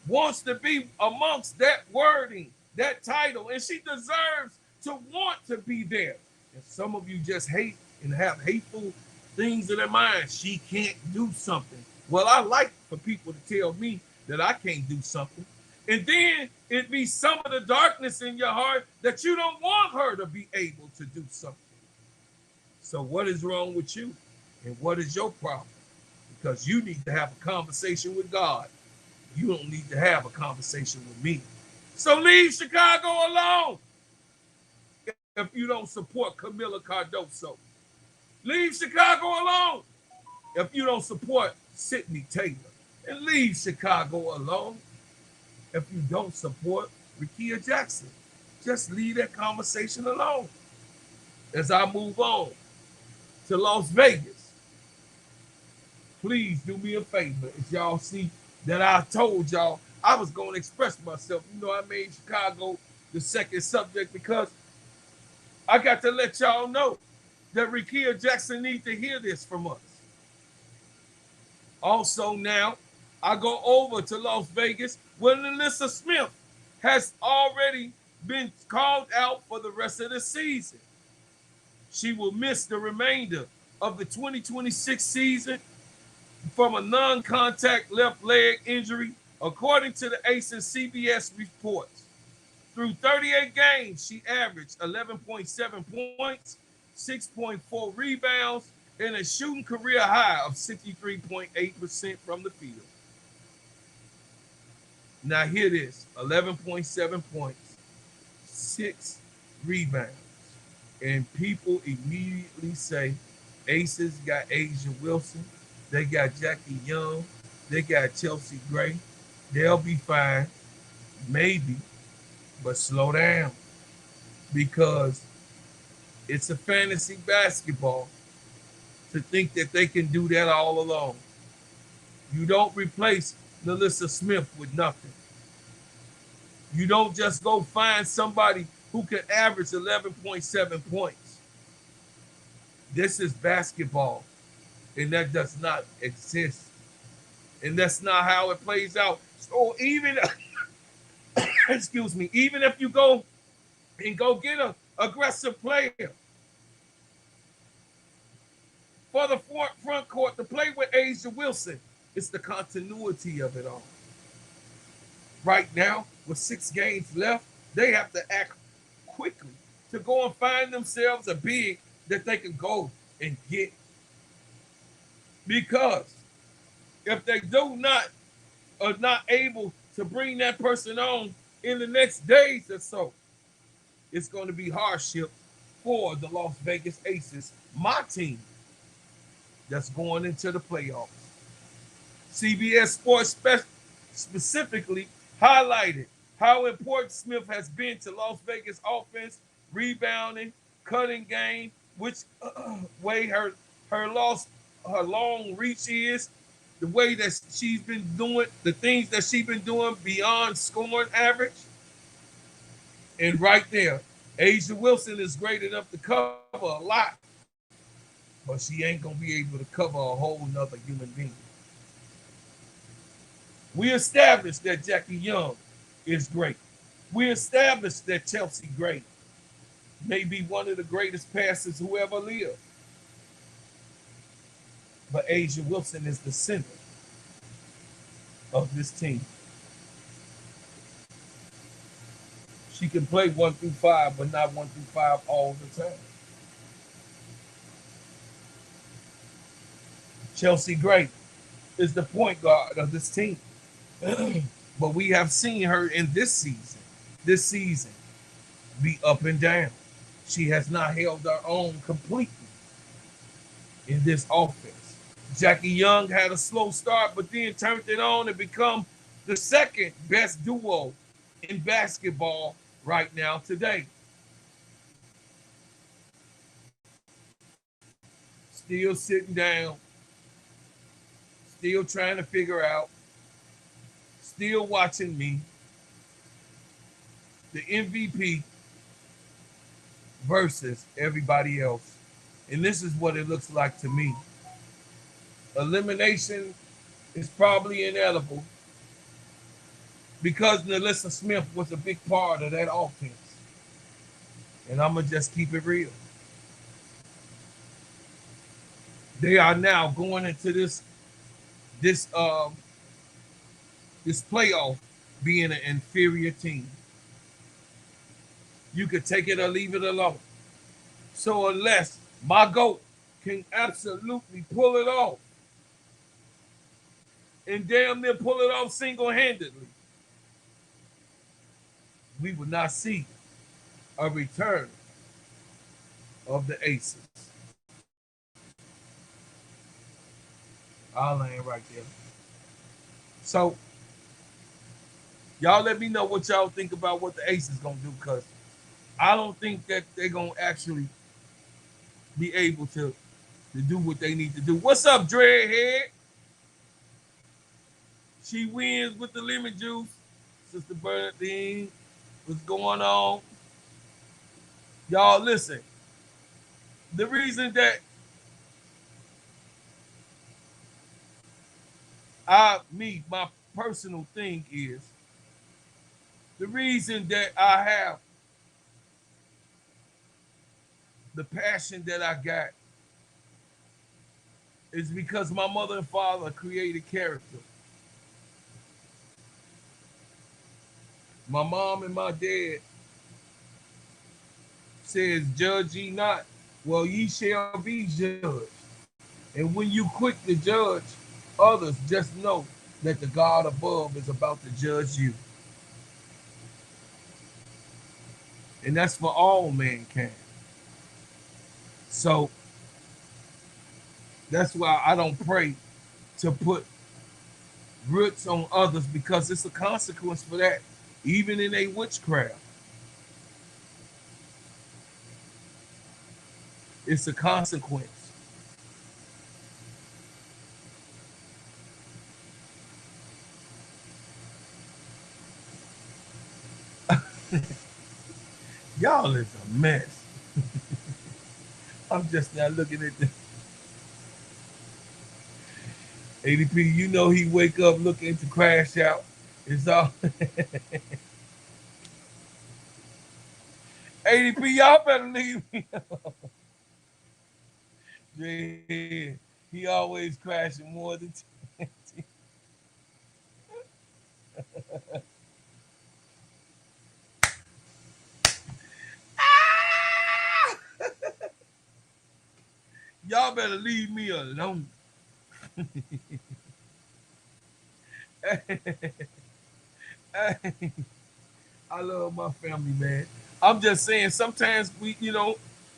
wants to be amongst that wording, that title, and she deserves to want to be there. And some of you just hate and have hateful things in their mind. She can't do something. Well, I like for people to tell me that I can't do something. And then it be some of the darkness in your heart that you don't want her to be able to do something. So what is wrong with you? And what is your problem? Because you need to have a conversation with God. You don't need to have a conversation with me. So leave Chicago alone if you don't support Camila Cardoso. Leave Chicago alone if you don't support Sidney Taylor. And leave Chicago alone if you don't support Rickea Jackson. Just leave that conversation alone. As I move on to Las Vegas, please do me a favor. As y'all see that I told y'all I was going to express myself. You know, I made Chicago the second subject because I got to let y'all know that Rickea Jackson needs to hear this from us. Also now, I go over to Las Vegas where NaLyssa Smith has already been called out for the rest of the season. She will miss the remainder of the 2026 season from a non-contact left leg injury, according to the Aces CBS reports. Through 38 games, she averaged 11.7 points, 6.4 rebounds, and a shooting career high of 63.8% from the field. Now hear this, 11.7 points, 6 rebounds. And people immediately say, Aces got Asia Wilson, they got Jackie Young, they got Chelsea Gray. They'll be fine, maybe, but slow down. Because it's a fantasy basketball to think that they can do that all alone. You don't replace NaLyssa Smith with nothing. You don't just go find somebody who can average 11.7 points. This is basketball, and that does not exist. And that's not how it plays out. So even, excuse me, even if you go and go get an aggressive player for the front court to play with Asia Wilson, it's the continuity of it all. Right now, with 6 games left, they have to act quickly to go and find themselves a big that they can go and get. Because if they are not able to bring that person on in the next days or so, it's going to be hardship for the Las Vegas Aces, my team, that's going into the playoffs. CBS Sports specifically highlighted how important Smith has been to Las Vegas offense, rebounding, cutting game, which way her long reach is, the way that she's been doing, the things that she's been doing beyond scoring average. And right there, Asia Wilson is great enough to cover a lot, but she ain't going to be able to cover a whole nother human being. We established that Jackie Young is great. We established that Chelsea Gray may be one of the greatest passers who ever lived. But Asia Wilson is the center of this team. She can play 1 through 5, but not 1 through 5 all the time. Chelsea Gray is the point guard of this team. But we have seen her in this season, be up and down. She has not held her own completely in this offense. Jackie Young had a slow start, but then turned it on and become the second best duo in basketball right now today. Still sitting down, still trying to figure out, still watching me, the MVP versus everybody else. And this is what it looks like to me. Elimination is probably inedible because NaLyssa Smith was a big part of that offense. And I'm going to just keep it real. They are now going into this playoff being an inferior team. You could take it or leave it alone. So unless my GOAT can absolutely pull it off and damn near pull it off single-handedly, we will not see a return of the Aces. I'll land right there. So, y'all let me know what y'all think about what the Aces gonna do, because I don't think that they're gonna actually be able to do what they need to do. What's up, Dreadhead? She wins with the lemon juice. Sister Bernadine, what's going on? Y'all listen. The reason that my personal thing is, the reason that I have the passion that I got is because my mother and father created character. My mom and my dad says, judge ye not, well, ye shall be judged. And when you quick to judge others, just know that the God above is about to judge you. And that's for all mankind. So that's why I don't pray to put roots on others, because it's a consequence for that, even in a witchcraft. It's a consequence. Y'all is a mess. I'm just now looking at the ADP. You know he wake up looking to crash out. It's all ADP. Y'all better leave me alone. Yeah, he always crashing more than 20. Y'all better leave me alone. I love my family, man. I'm just saying, sometimes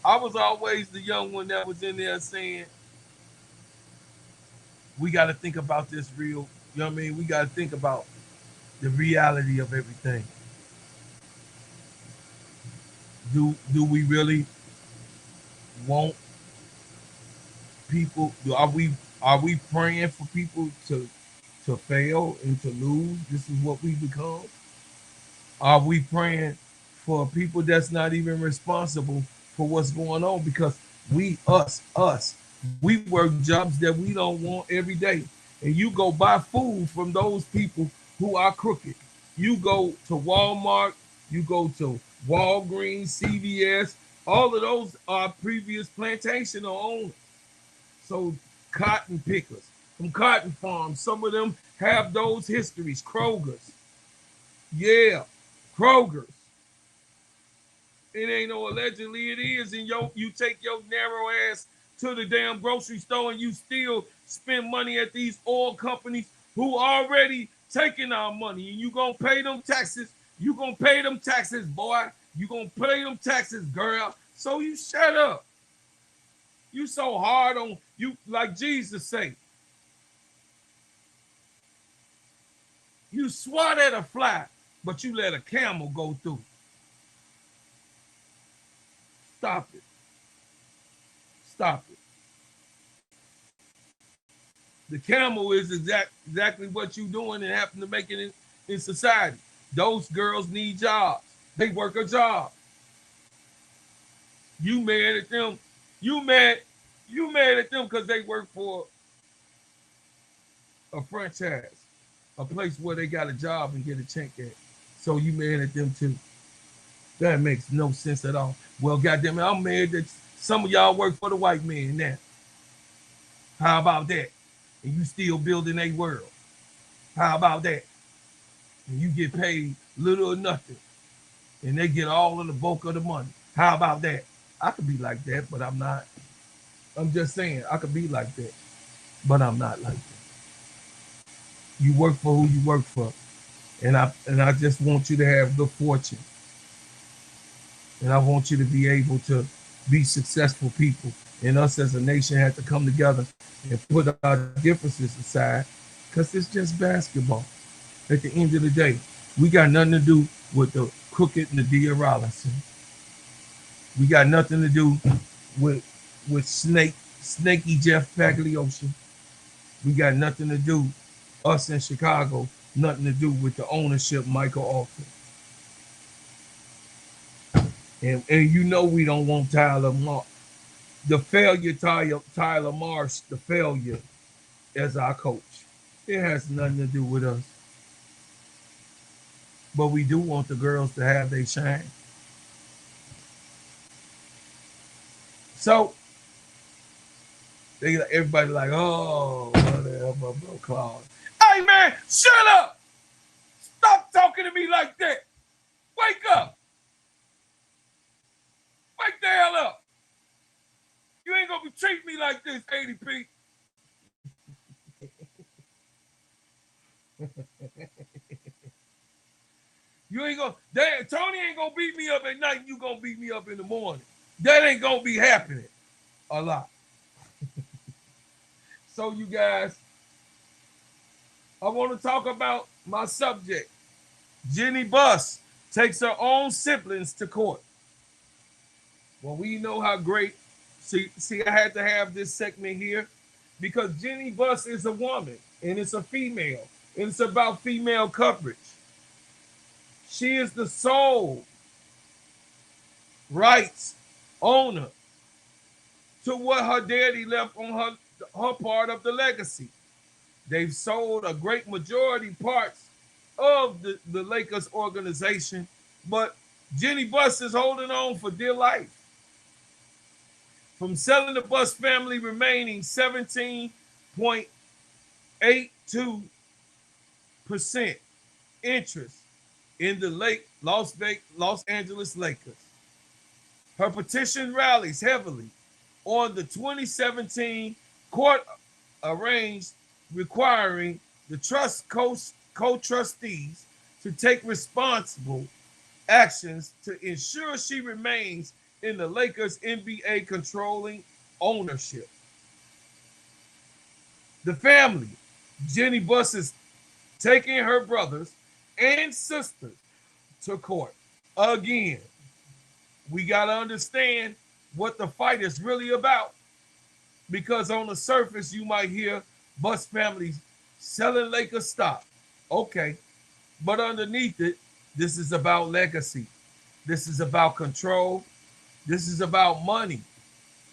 I was always the young one that was in there saying, we got to think about this real, you know what I mean? We got to think about the reality of everything. Do we really want people? Are we praying for people to fail and to lose? This is what we become. Are we praying for people that's not even responsible for what's going on? Because we work jobs that we don't want every day. And you go buy food from those people who are crooked. You go to Walmart, you go to Walgreens, CVS, all of those are previous plantation owners. So cotton pickers from cotton farms, some of them have those histories. Kroger's. Yeah, Kroger's. It ain't no allegedly, it is. And you take your narrow ass to the damn grocery store and you still spend money at these oil companies who already taking our money. And you gonna pay them taxes. You gonna pay them taxes, boy. You gonna pay them taxes, girl. So you shut up. You so hard on you, like Jesus say. You swat at a fly, but you let a camel go through. Stop it. Stop it. The camel is exactly what you doing and happen to make it in society. Those girls need jobs. They work a job. You mad at them. You mad at them because they work for a franchise, a place where they got a job and get a check at. So you mad at them too. That makes no sense at all. Well, goddamn it, I'm mad that some of y'all work for the white man now. How about that? And you still building a world. How about that? and you get paid little or nothing, and they get all of the bulk of the money. How about that? I could be like that, but I'm not. I'm just saying I could be like that, but I'm not like that. You work for who you work for, and I just want you to have good fortune, and I want you to be able to be successful people. And us as a nation have to come together and put our differences aside, because it's just basketball. At the end of the day, we got nothing to do with the Crooked and the Dia Rollinson. We got nothing to do with Snaky Jeff Pagliocci. We got nothing to do, us in Chicago, nothing to do with the ownership, Michael Alton. And you know we don't want Tyler Marsh. The failure, Tyler Marsh, the failure as our coach. It has nothing to do with us. But we do want the girls to have their shine. So, everybody like, oh, whatever, bro, Claude. Hey, man, shut up. Stop talking to me like that. Wake up. Wake the hell up. You ain't gonna be treating me like this, ADP. You ain't gonna, Tony ain't gonna beat me up at night, you gonna beat me up in the morning. That ain't gonna be happening a lot. So you guys, I want to talk about my subject. Jeanie Buss takes her own siblings to court. Well, we know how great. See, I had to have this segment here because Jeanie Buss is a woman and it's a female. And it's about female coverage. She is the sole rights owner to what her daddy left on her part of the legacy. They've sold a great majority parts of the Lakers organization, but Jeanie Buss is holding on for dear life. From selling the Buss family remaining 17.82% interest in the Los Angeles Lakers. Her petition rallies heavily on the 2017 court arranged requiring the trust co-trustees to take responsible actions to ensure she remains in the Lakers NBA controlling ownership. The family, Jeanie Buss, is taking her brothers and sisters to court. Again, we got to understand what the fight is really about, because on the surface, you might hear Buss families selling Lakers stock. Okay, but underneath it, this is about legacy. This is about control. This is about money.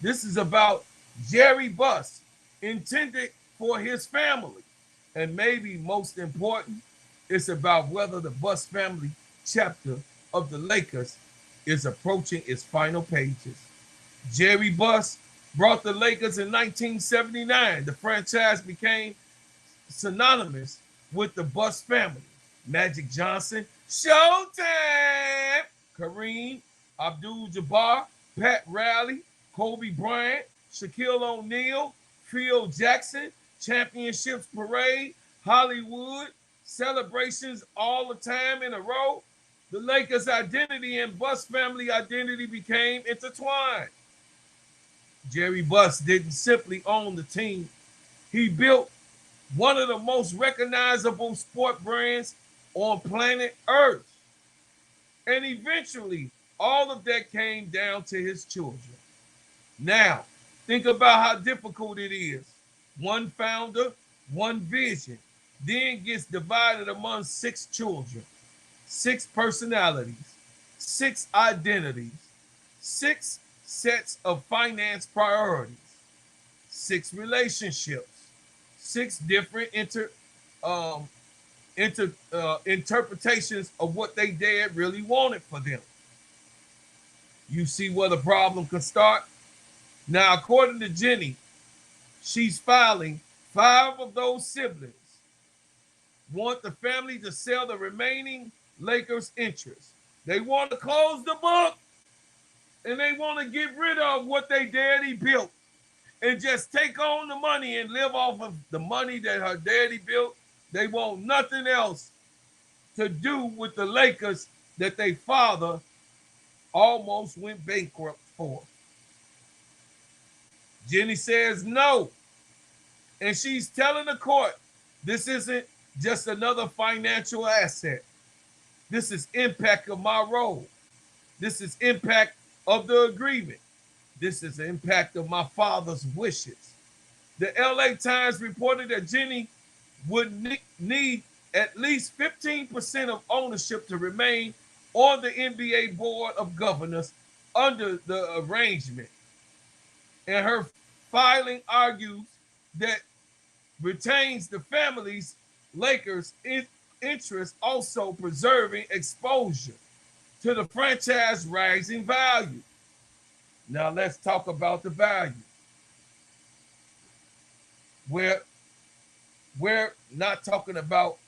This is about Jerry Buss, intended for his family. And maybe most important, it's about whether the Buss family chapter of the Lakers is approaching its final pages. Jerry Buss brought the Lakers in 1979. The franchise became synonymous with the Buss family. Magic Johnson, Showtime, Kareem Abdul-Jabbar, Pat Riley, Kobe Bryant, Shaquille O'Neal, Rickea Jackson, championships parade, Hollywood, celebrations all the time in a row. The Lakers' identity and Buss family identity became intertwined. Jerry Buss didn't simply own the team. He built one of the most recognizable sport brands on planet Earth. And eventually, all of that came down to his children. Now, think about how difficult it is. One founder, one vision, then gets divided among 6 children, 6 personalities, 6 identities, 6 sets of finance priorities, 6 relationships, 6 different interpretations of what they dad really wanted for them. You see where the problem can start? Now, according to Jeanie, she's filing 5 of those siblings want the family to sell the remaining Lakers interest. They want to close the book, and they want to get rid of what they daddy built and just take on the money and live off of the money that her daddy built. They want nothing else to do with the Lakers that their father almost went bankrupt for. Jeanie says no. And she's telling the court, this isn't just another financial asset. This is impact of my role. This is impact of the agreement. This is the impact of my father's wishes. The LA Times reported that Jeanie would need at least 15% of ownership to remain on the NBA Board of Governors under the arrangement. And her filing argues that retains the family's Lakers interest, also preserving exposure to the franchise rising value. Now let's talk about the value. We're not talking about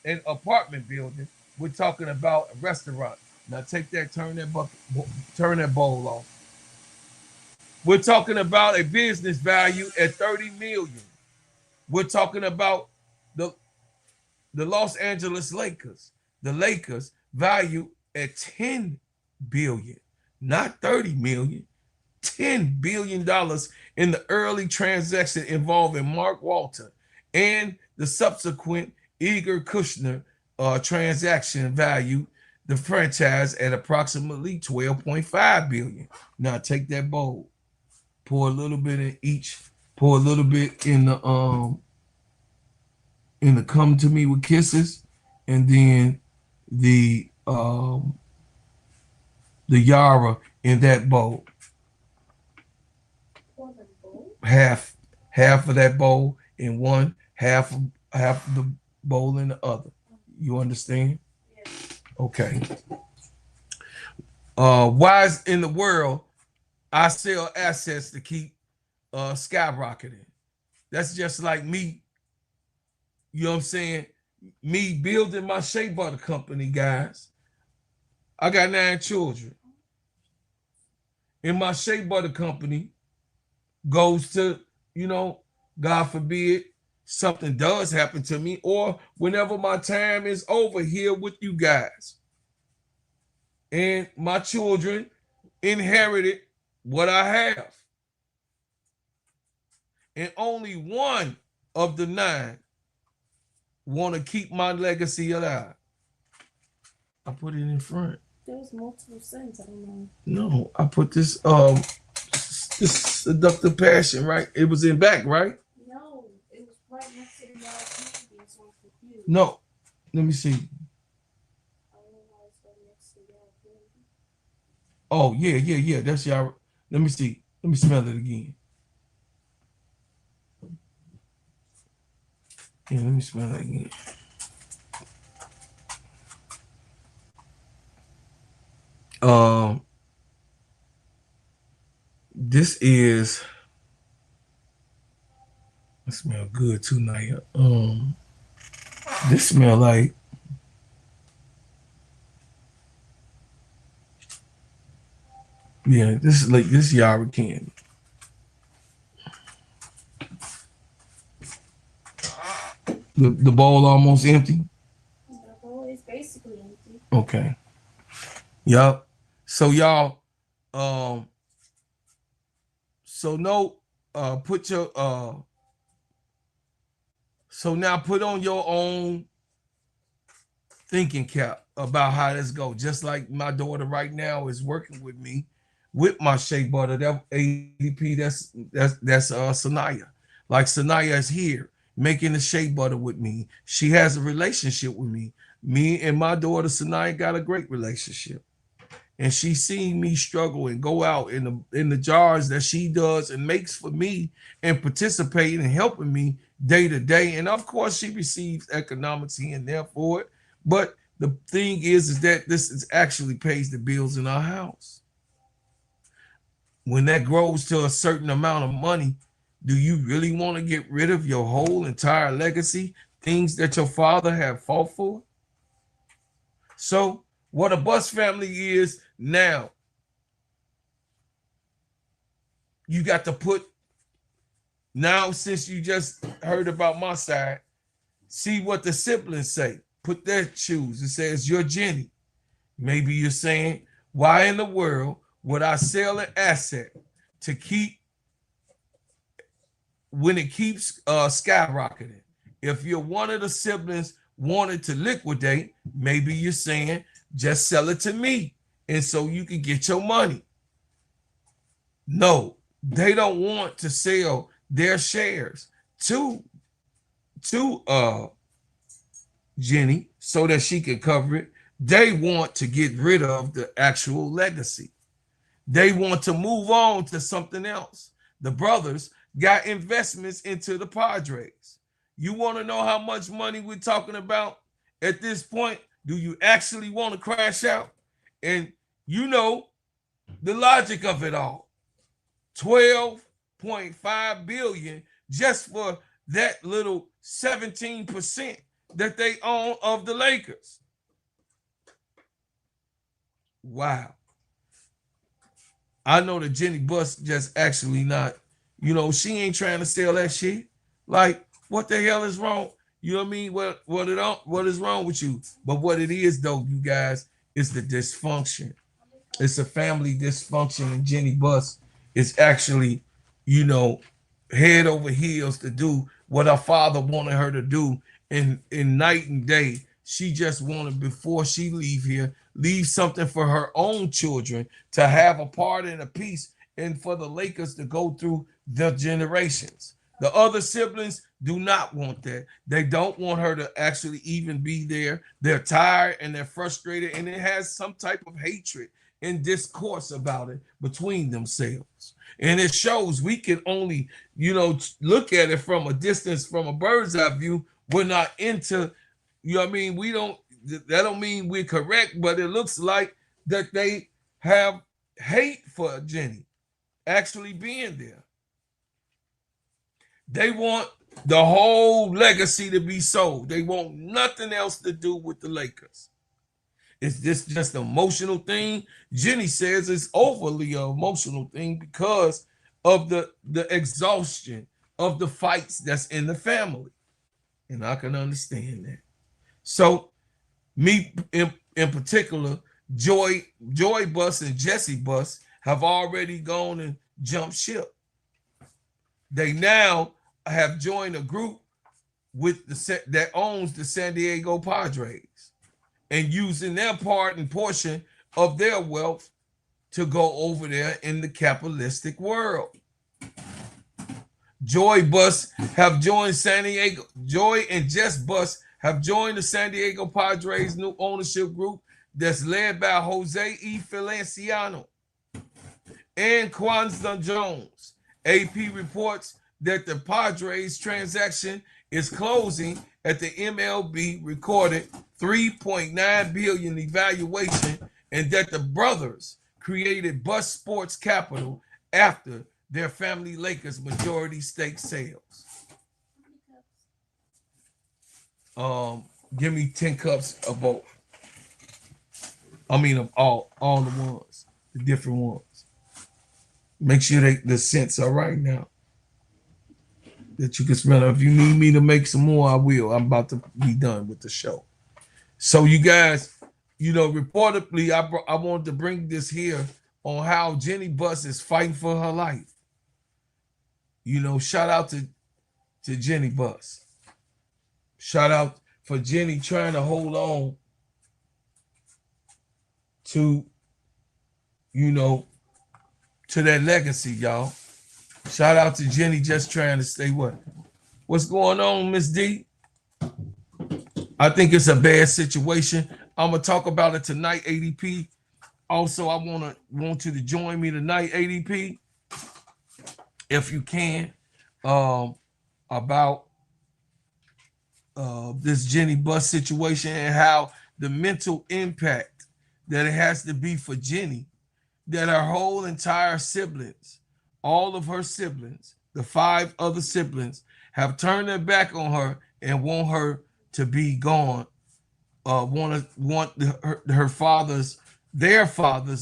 an apartment building. We're talking about a restaurant. Now take that, turn that bowl off. We're talking about a business value at $30 million. We're talking about the Los Angeles Lakers. The Lakers value at $10 billion, not $30 million. $10 billion in the early transaction involving Mark Walton and the subsequent Igor Kushner transaction valued the franchise at approximately $12.5 billion. Now take that bowl, pour a little bit in each, pour a little bit in the Come to Me with Kisses, and then the Yara in that bowl. Half of that bowl in one, half of the bowl in the other. You understand? Yes. Okay. Why in the world I sell assets to keep skyrocketing? That's just like me, you know what I'm saying? Me building my shea butter company, guys. I got 9 children. In my shea butter company, goes to, God forbid, something does happen to me, or whenever my time is over here with you guys. And my children inherited what I have. And only one of the 9 want to keep my legacy alive. I put it in front. There was multiple cents, I don't know. No, I put this seductive passion, right? It was in back, right? No, it was right next to the yellow candy, so I'm confused. No, let me see. I don't know why it's right next to the yellow candy. Oh, yeah. That's y'all. Let me see. Let me smell it again. Yeah, let me smell it again. This is, it smell good too, Naya. This smell like, yeah, this is like this Yara candy. The bowl almost empty. The bowl is basically empty. Okay. Yup. So y'all, so no, put your so now put on your own thinking cap about how this go. Just like my daughter right now is working with me with my shea butter. That ADP, that's Sanaya. Like Sanaya is here making the shea butter with me. She has a relationship with me. Me and my daughter Sanaya got a great relationship. And she seen me struggle and go out in the jars that she does and makes for me and participating and helping me day to day. And of course, she receives economics here and there for it. But the thing is that this is actually pays the bills in our house. When that grows to a certain amount of money, Do you really want to get rid of your whole entire legacy, things that your father have fought for? So what a Buss family is now, you got to put, now since you just heard about my side, see what the siblings say. Put their shoes. It says, you're Jeanie. Maybe you're saying, why in the world would I sell an asset to keep when it keeps skyrocketing? If you're one of the siblings wanted to liquidate, maybe you're saying, just sell it to me and so you can get your money. No, they don't want to sell their shares to Jeanie so that she can cover it. They want to get rid of the actual legacy. They want to move on to something else. The brothers got investments into the Padres. You want to know how much money we're talking about at this point? Do you actually want to crash out? And you know the logic of it all. 12.5 billion just for that little 17% that they own of the Lakers. Wow. I know that Jeanie Buss just actually not, she ain't trying to sell that shit. Like, what the hell is wrong? You know what I mean? What is wrong with you? But what it is, though, you guys, is the dysfunction. It's a family dysfunction, and Jeanie Buss is actually, head over heels to do what her father wanted her to do in night and day. She just wanted, before she leave something for her own children to have a part and a piece, and for the Lakers to go through the generations. The other siblings do not want that. They don't want her to actually even be there. They're tired and they're frustrated, and it has some type of hatred and discourse about it between themselves. And it shows. We can only, look at it from a distance, from a bird's eye view. We're not into, that don't mean we're correct, but it looks like that they have hate for Jeanie actually being there. They want the whole legacy to be sold. They want nothing else to do with the Lakers. Is this just an emotional thing? Jeanie says it's overly an emotional thing because of the exhaustion of the fights that's in the family. And I can understand that. So me in particular, Joy Buss and Jessie Buss have already gone and jumped ship. They now have joined a group with that owns the San Diego Padres, and using their part and portion of their wealth to go over there in the capitalistic world. Joy Buss have joined San Diego. Joy and Jess Buss have joined the San Diego Padres new ownership group that's led by Jose E. Feliciano and Kwanzaa Jones. AP reports that the Padres transaction is closing at the MLB recorded $3.9 billion evaluation, and that the brothers created Buss Sports Capital after their family Lakers majority stake sales. Give me 10 cups of both. I mean, of all the ones, the different ones. Make sure the scents are right now, that you can smell it. If you need me to make some more, I will. I'm about to be done with the show. So you guys, reportedly, I wanted to bring this here on how Jeanie Buss is fighting for her life. Shout out to Jeanie Buss. Shout out for Jeanie trying to hold on to, to that legacy, y'all. Shout out to Jeanie just trying to stay what? What's going on, Miss D? I think it's a bad situation. I'm gonna talk about it tonight, ADP. Also, I want you to join me tonight, ADP, if you can, about this Jeanie Buss situation and how the mental impact that it has to be for Jeanie, that her whole entire siblings, all of her siblings, the 5 other siblings have turned their back on her and want her to be gone. Want their father's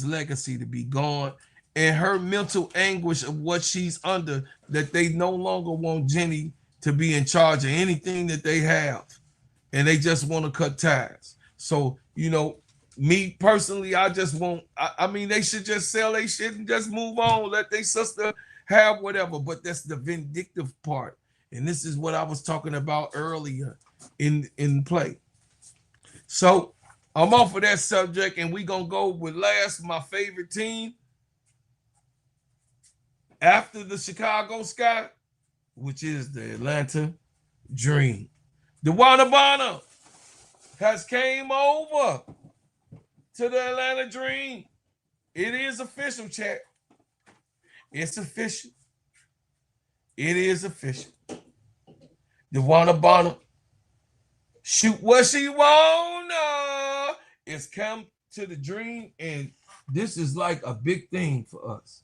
legacy to be gone, and her mental anguish of what she's under, that they no longer want Jeanie to be in charge of anything that they have, and they just want to cut ties. So, me personally, I just want, I mean, they should just sell their shit and just move on, let their sister have whatever, but that's the vindictive part. And this is what I was talking about earlier in play. So I'm off of that subject, and we're going to go with last, my favorite team after the Chicago Sky, which is the Atlanta Dream. The DYNASTY has came over to the Atlanta Dream. It is official, chat. It's official. It is official. The DYNASTY shoot what she wanna. It's come to the Dream, and this is like a big thing for us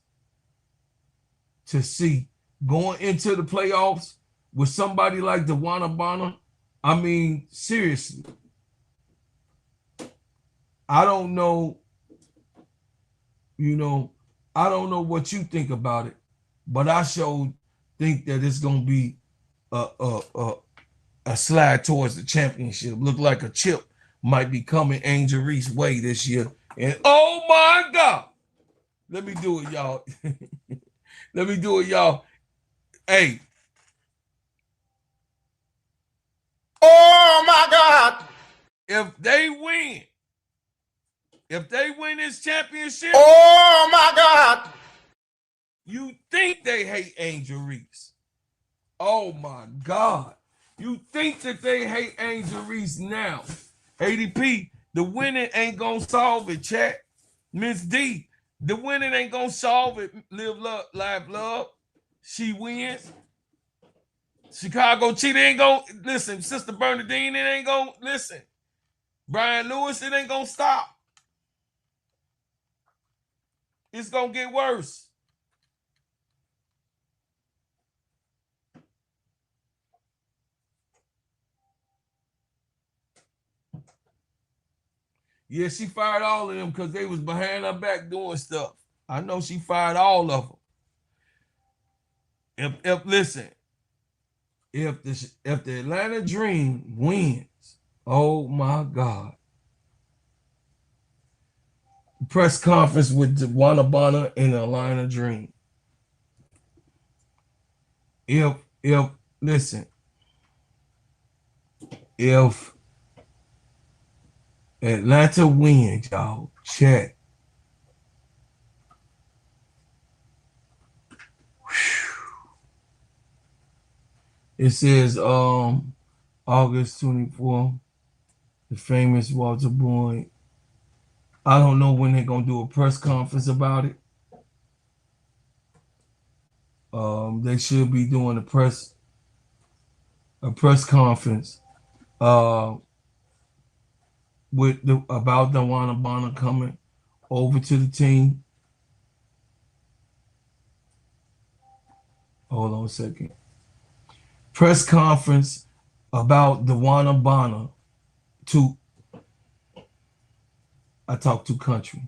to see going into the playoffs with somebody like the DYNASTY. I mean, seriously, I don't know, I don't know what you think about it, but I sure think that it's gonna be a slide towards the championship. Look like a chip might be coming Angel Reese's way this year. And oh my God, let me do it, y'all. Let me do it, y'all. Hey. Oh my God. If they win this championship, oh my God, you think they hate Angel Reese. Oh my God. You think that they hate Angel Reese now. ADP, the winning ain't gonna solve it, chat. Miss D, the winning ain't gonna solve it. Live love, live love. She wins. Chicago Cheetah ain't gonna listen. Sister Bernadine, it ain't gonna listen. Brian Lewis, it ain't gonna stop. It's gonna get worse. Yeah, she fired all of them because they was behind her back doing stuff. I know she fired all of them. If the Atlanta Dream wins, oh my God. Press conference with the DYNASTY and the Atlanta Dream. If Atlanta wins, y'all, chat. It says August 24th, the famous Walter Boyd. I don't know when they're gonna do a press conference about it. They should be doing a press conference about the DYNASTY coming over to the team. Hold on a second. Press conference about the DYNASTY to, I talk to country.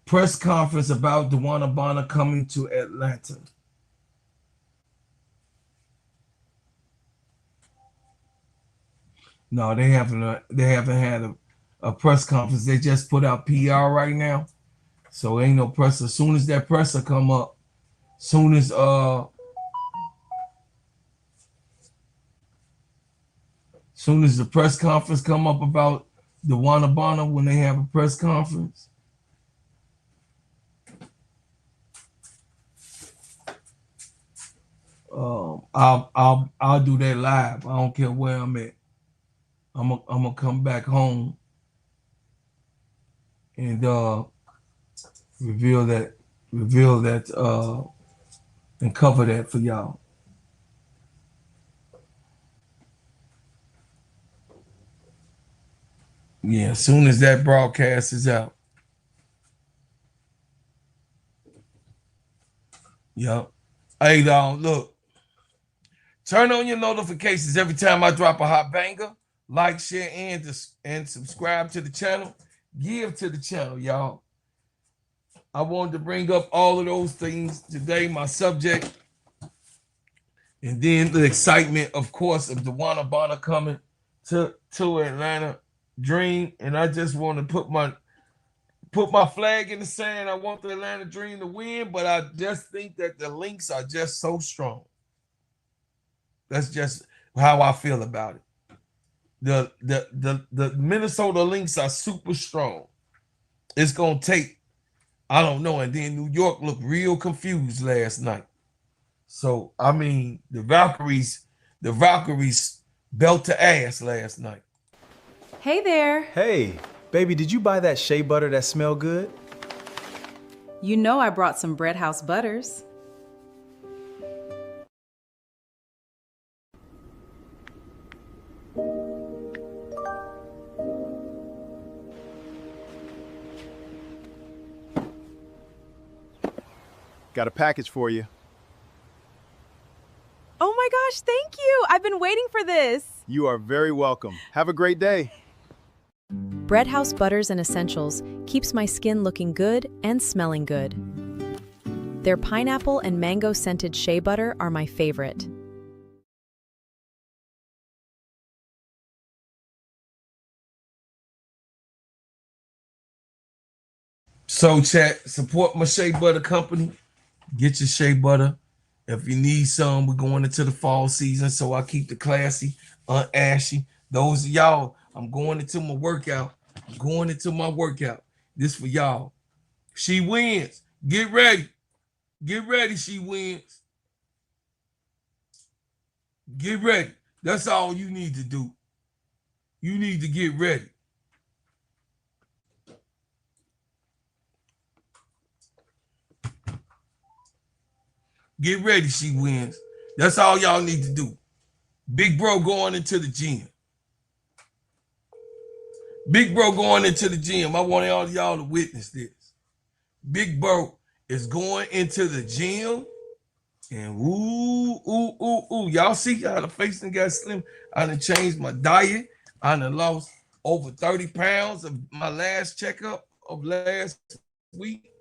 Press conference about the DYNASTY coming to Atlanta. No, they haven't had a press conference. They just put out PR right now. So ain't no press. As soon as that presser come up, soon as the press conference come up about the DYNASTY, when they have a press conference, I'll do that live. I don't care where I'm at. I'm gonna come back home and reveal that and cover that for y'all. Yeah, as soon as that broadcast is out. Yep. Hey, dog, look. Turn on your notifications every time I drop a hot banger. Like, share, and subscribe to the channel. Give to the channel, y'all. I wanted to bring up all of those things today, my subject. And then the excitement, of course, of DeWanna Bonner coming to Atlanta Dream. And I just want to put my flag in the sand. I want the Atlanta Dream to win, but I just think that the links are just so strong. That's just how I feel about it. The Minnesota Lynx are super strong. It's gonna take, I don't know. And then New York looked real confused last night. So I mean, the Valkyries belt to ass last night. Hey there. Hey, baby, did you buy that shea butter that smell good? You know I brought some Bread House butters. Got a package for you. Oh my gosh, thank you. I've been waiting for this. You are very welcome. Have a great day. Bread House Butters and Essentials keeps my skin looking good and smelling good. Their pineapple and mango scented shea butter are my favorite. So chat, support my shea butter company. Get your shea butter. If you need some, we're going into the fall season, so I keep it classy, ashy. Those of y'all, I'm going into my workout. This for y'all. She wins. Get ready. Get ready, she wins. Get ready. That's all you need to do. You need to get ready. Get ready, she wins. That's all y'all need to do. Big bro going into the gym. Big bro going into the gym. I want all y'all to witness this. Big bro is going into the gym. And ooh. Y'all see how the face done got slim? I done changed my diet. I done lost over 30 pounds of my last checkup of last week.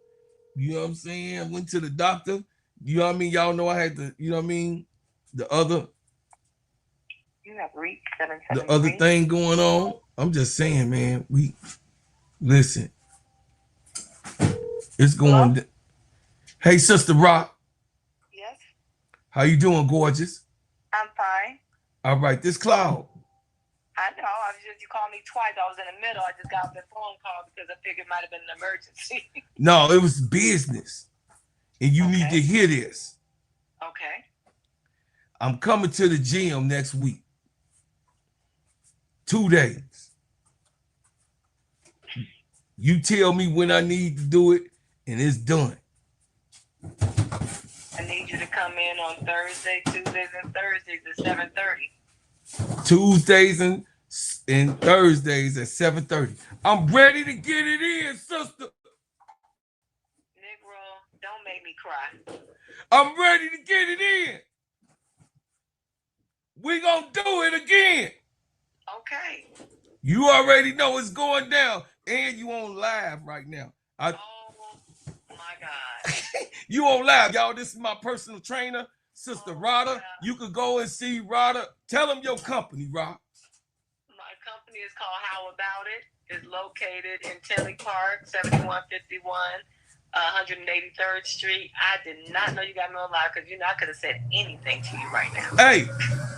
You know what I'm saying? I went to the doctor. You know what I mean? Y'all know I had the, you know what I mean? The other thing going on. I'm just saying, man, listen. It's going. Hey, Sister Rock. Yes. How you doing, gorgeous? I'm fine. All right, this Cloud. I know. You called me twice. I was in the middle. I just got off the phone call because I figured it might have been an emergency. No, it was business. And you need to hear this. Okay. I'm coming to the gym next week. 2 days. You tell me when I need to do it, and it's done. I need you to come in on Tuesdays and Thursdays at 7:30. Tuesdays and Thursdays at 7:30. I'm ready to get it in, sister. Don't make me cry. I'm ready to get it in. We gonna do it again. Okay. You already know it's going down, and you on live right now. Oh my God. You on live, y'all. This is my personal trainer, Sister Rada. You could go and see Rada. Tell them your company, Rada. My company is called How About It. It's located in Tinley Park, 7151. 183rd Street. I did not know you got me on live because I could have said anything to you right now. Hey,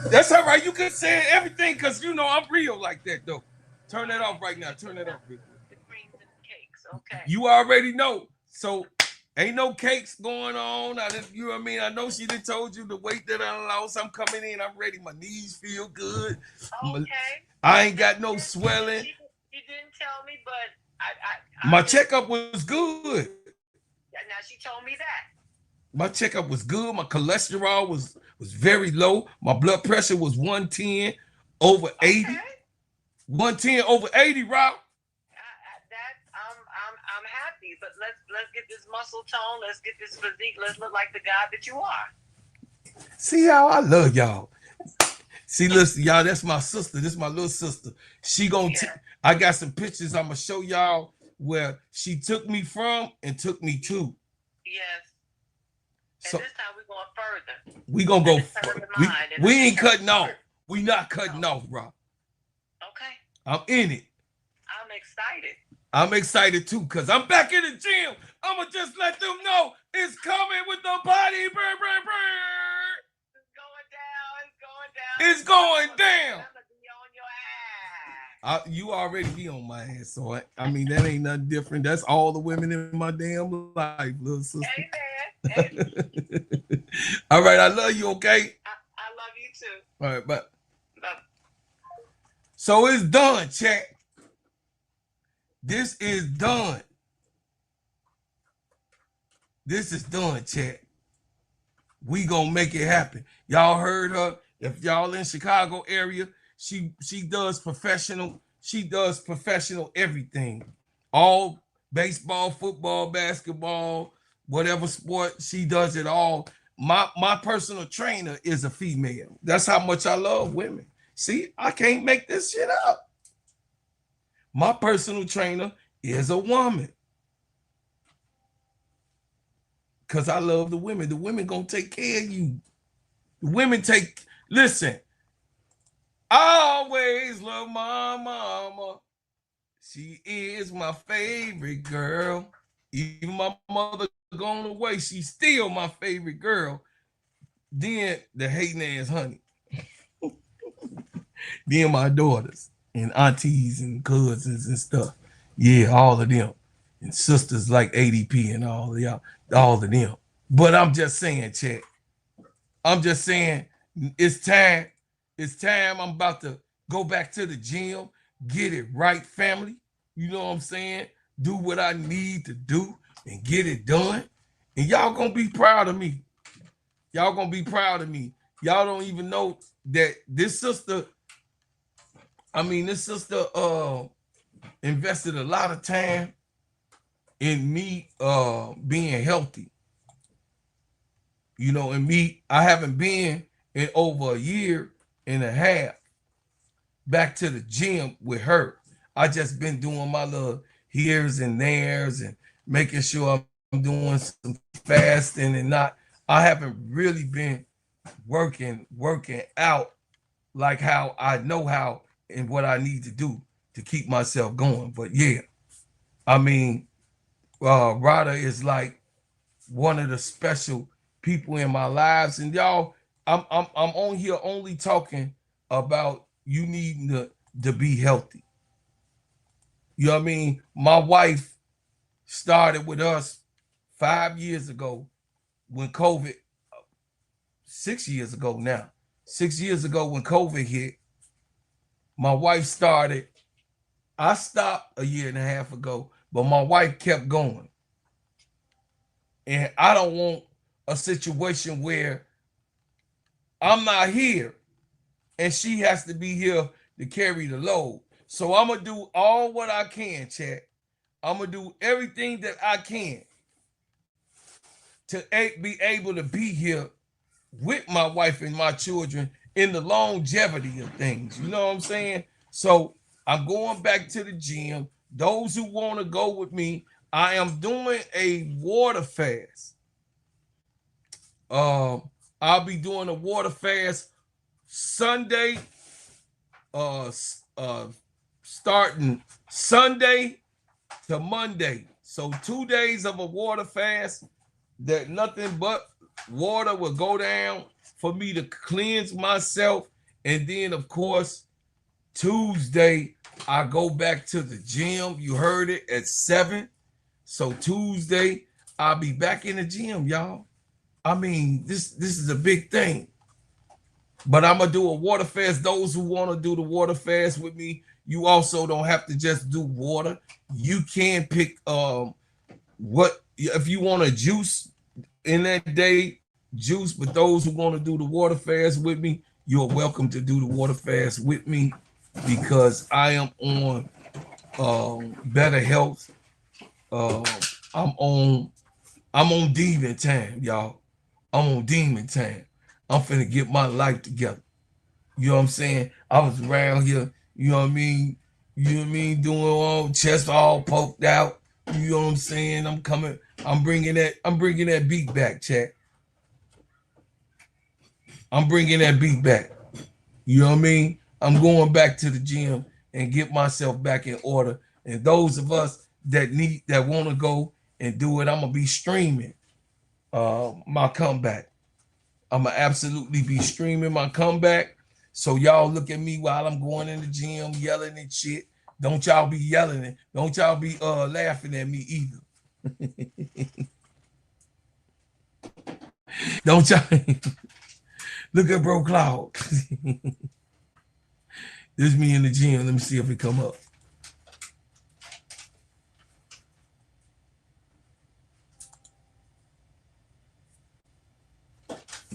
that's all right. You could say everything because I'm real like that though. Turn that off right now. Turn that off. The creams and the cakes, okay. You already know. So ain't no cakes going on. You know what I mean? I know she done told you the weight that I lost. I'm coming in. I'm ready. My knees feel good. Okay. I ain't got no swelling. She didn't tell me, but my checkup was good. Now she told me that. My checkup was good. My cholesterol was very low. My blood pressure was 110 over 80. 110 over 80, Rob. I'm happy, but let's get this muscle tone. Let's get this physique. Let's look like the guy that you are. See how I love y'all. See, listen, y'all, that's my sister. This is my little sister. She gonna I got some pictures I'm gonna show y'all where she took me from and took me to. Yes. And So this time we're going further. We gonna go we ain't cutting off. We not cutting off, bro. Okay. I'm in it. I'm excited. I'm excited too, because I'm back in the gym. I'ma just let them know it's coming with the body. Brr, brr, brr. It's going down. You already be on my ass, so I mean that ain't nothing different. That's all the women in my damn life, little sister. Amen. All right, I love you. Okay. I love you too. All right, but Love. So it's done, chat. This is done. This is done, chat. We gonna make it happen. Y'all heard her. If y'all in Chicago area, she does professional. She does professional everything. All baseball, football, basketball, whatever sport, she does it all. My personal trainer is a female. That's how much I love women. See, I can't make this shit up. My personal trainer is a woman. Because I love the women. The women gonna take care of you. The women listen, I always love my mama. She is my favorite girl. Even my mother gone away, she's still my favorite girl. Then the hating ass honey. Then my daughters and aunties and cousins and stuff. Yeah, all of them. And sisters like ADP and all of y'all, all of them. But I'm just saying, chat. I'm just saying, it's time. It's time. I'm about to go back to the gym, get it right, family. You know what I'm saying? Do what I need to do and get it done. And y'all gonna be proud of me. Y'all gonna be proud of me. Y'all don't even know that this sister invested a lot of time in me being healthy. You know, and me, I haven't been in over a year and a half back to the gym with her. I just been doing my little here's and there's and making sure I'm doing some fasting and I haven't really been working out like how I know how and what I need to do to keep myself going. But yeah, I mean, Rada is like one of the special people in my lives, and y'all, I'm on here only talking about you needing to be healthy. You know what I mean? My wife started with us 5 years ago when COVID, 6 years ago now. 6 years ago when COVID hit, my wife started. I stopped a year and a half ago, but my wife kept going. And I don't want a situation where I'm not here and she has to be here to carry the load. So I'm going to do all what I can, chat. I'm going to do everything that I can to be able to be here with my wife and my children in the longevity of things. You know what I'm saying? So I'm going back to the gym. Those who want to go with me, I am doing a water fast. I'll be doing a water fast Sunday, starting Sunday to Monday. So 2 days of a water fast that nothing but water will go down for me to cleanse myself. And then, of course, Tuesday, I go back to the gym. You heard it, at 7. So Tuesday, I'll be back in the gym, y'all. I mean, this is a big thing. But I'm going to do a water fast. Those who want to do the water fast with me, you also don't have to just do water. You can pick what, if you want a juice in that day, juice. But those who want to do the water fast with me, you're welcome to do the water fast with me because I am on better health. I'm on demon time, y'all. I'm on demon time. I'm finna get my life together. You know what I'm saying? I was around here, you know what I mean? You know what I mean? Doing all chest all poked out. You know what I'm saying? I'm bringing that beat back, chat. I'm bringing that beat back. You know what I mean? I'm going back to the gym and get myself back in order. And those of us that want to go and do it, I'm gonna be streaming my comeback. I'm gonna absolutely be streaming my comeback. So y'all look at me while I'm going in the gym yelling and shit. Don't y'all be yelling and don't y'all be laughing at me either. Don't y'all look at Bro Cloud. This is me in the gym. Let me see if it come up.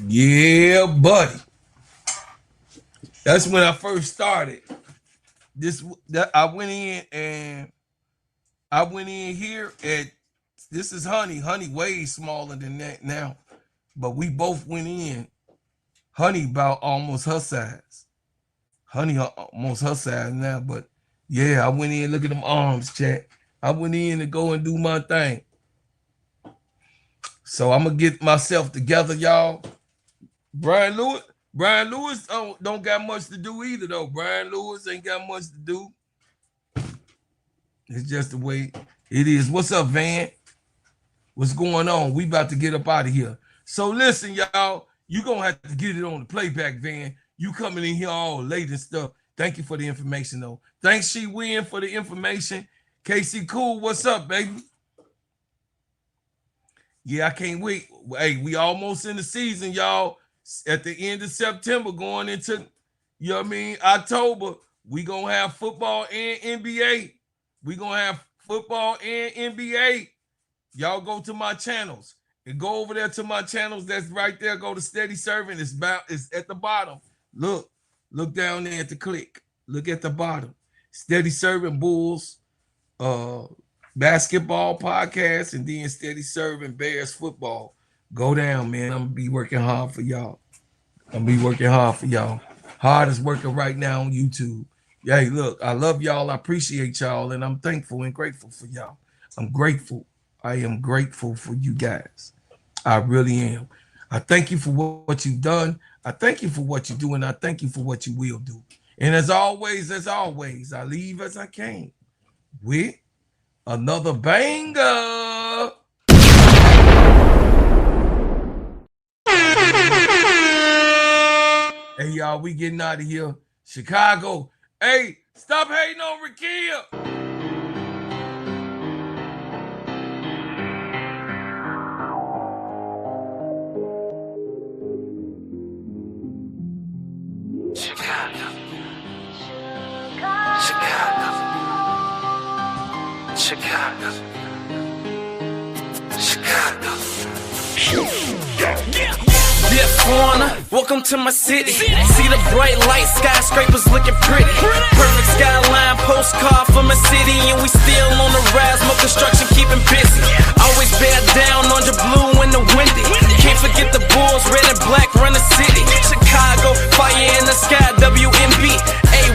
Yeah, buddy. That's when I first started. I went in here at, this is Honey. Honey way smaller than that now. But we both went in. Honey about almost her size. Honey almost her size now. But yeah, I went in, look at them arms, chat. I went in to go and do my thing. So I'm going to get myself together, y'all. Brian Lewis don't got much to do either, though. Brian Lewis ain't got much to do. It's just the way it is. What's up, Van? What's going on? We about to get up out of here. So listen, y'all, you going to have to get it on the playback, Van. You coming in here all late and stuff. Thank you for the information, though. Thanks, She Win, for the information. KC Cool, what's up, baby? Yeah, I can't wait. Hey, we almost in the season, y'all. At the end of September, going into, you know what I mean, October, we going to have football and NBA. We going to have football and NBA. Y'all go to my channels and go over there to my channels. That's right there. Go to Steady Servin. It's at the bottom. Look down there at the click. Look at the bottom. Steady Servin Bulls basketball podcast, and then Steady Servin Bears football. Go down, man. I'm going to be working hard for y'all. Hardest working right now on YouTube. Hey, look, I love y'all. I appreciate y'all, and I'm thankful and grateful for y'all. I'm grateful. I am grateful for you guys. I really am. I thank you for what you've done. I thank you for what you do, and I thank you for what you will do. And as always, I leave as I came with another banger. Hey, y'all, we getting out of here. Chicago. Hey, stop hating on Rickea. Chicago. Yeah, foreigner, welcome to my city. See the bright light, skyscrapers looking pretty. Perfect skyline, postcard from a city, and we still on the rise, more construction keeping busy. Always bear down under blue in the windy. Can't forget the Bulls, red and black run the city. Chicago, fire in the sky, WNBA.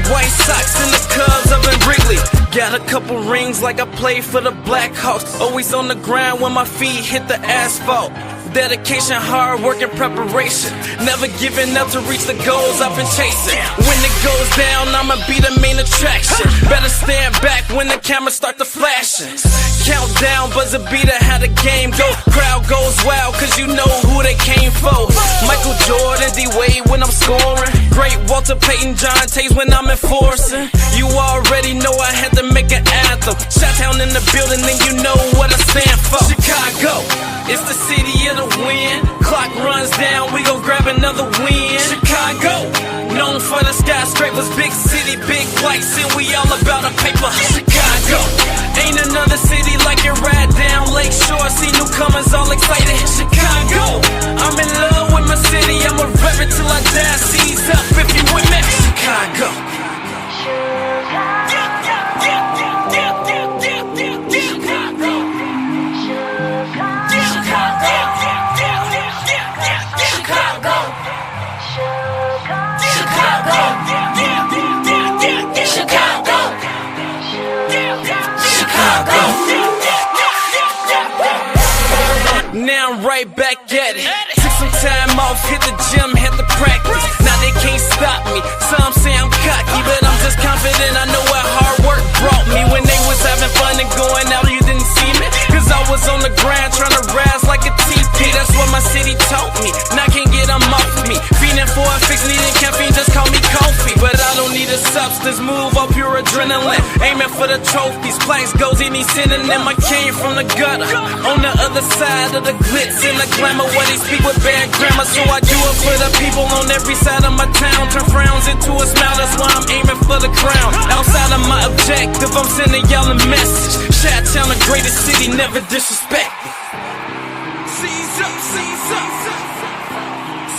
White Sox and the Cubs up in Wrigley. Got a couple rings like I played for the Blackhawks. Always on the ground when my feet hit the asphalt. Dedication, hard work, and preparation. Never giving up to reach the goals I've been chasing. When it goes down, I'ma be the main attraction. Better stand back when the cameras start to flashing. Countdown, buzzer beater, how the game go. Crowd goes wild, cause you know who they came for. Michael Jordan, D-Wade when I'm scoring. Great Walter Payton, John Tays when I'm enforcing. You already know I had to make an anthem. Shot-town in the building, and you know what I stand for. Chicago, it's the city of the win. Clock runs down, we gon' grab another win. Chicago, known for the skyscrapers, big city, big lights, and we all about a paper. Chicago, ain't another city like it. Right down Lakeshore, see newcomers all excited. Chicago, I'm in love with my city. I'ma rep it till I die. Seize up if you with me. Chicago. now I'm right back at it. Took some time off, hit the gym, had to practice. Now they can't stop me. Some say I'm cocky, but I'm just confident. I know what hard work brought me. When they was having fun and going out, you didn't see me, cause I was on the grind trying to rise like a TP. That's what my city taught me. Now I can't get them off me. Feeding for a fix, needing caffeine, just call me coffee. But I don't need a substance, move up pure adrenaline. Aiming for the trophies, plaques, goes any synonym. I came from the gutter, on the other side of the glitz and the glamour, where they speak with bad grammar. So I do it for the people on every side of my town. Turn frowns into a smile, that's why I'm aiming for the crown. Outside of my objective, I'm sending y'all a message. Chi-town, the greatest city, never disrespect. Seize up, seize up,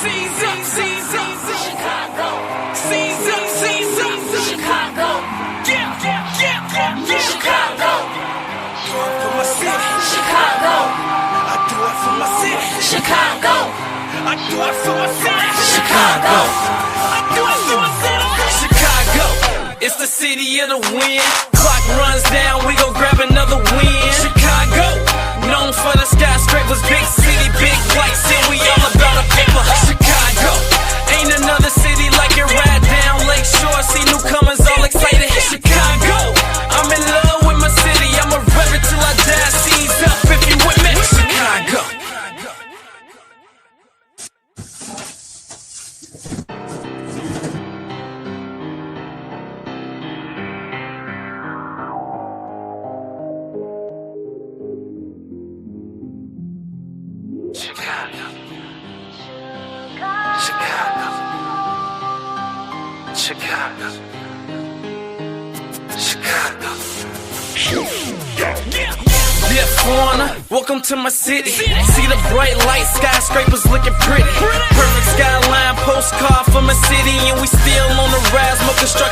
seize up, seize up, Chicago. Seize up, seize up, Chicago. Yeah, yeah, yeah, yeah, Chicago. Do it for my city, Chicago. I do it for my city, Chicago. I do it for my city, Chicago. I do it for my city, Chicago. It's the city of the wind. Clock runs down, we gon' grab another win. Chicago, known for the skyscrapers, big city, big lights, and we all about a paper. Chicago, ain't another city like it. Ride down Lakeshore, see newcomers all excited. Chicago, I'm in love with my city. I'ma rev it till I die. Seize up if you with me. Chicago. Chicago. Chicago. Chicago. Chicago. Yeah, foreigner, welcome to my city. See the bright lights, skyscrapers looking pretty. Perfect skyline, postcard from a city, and we still on the rise. More construction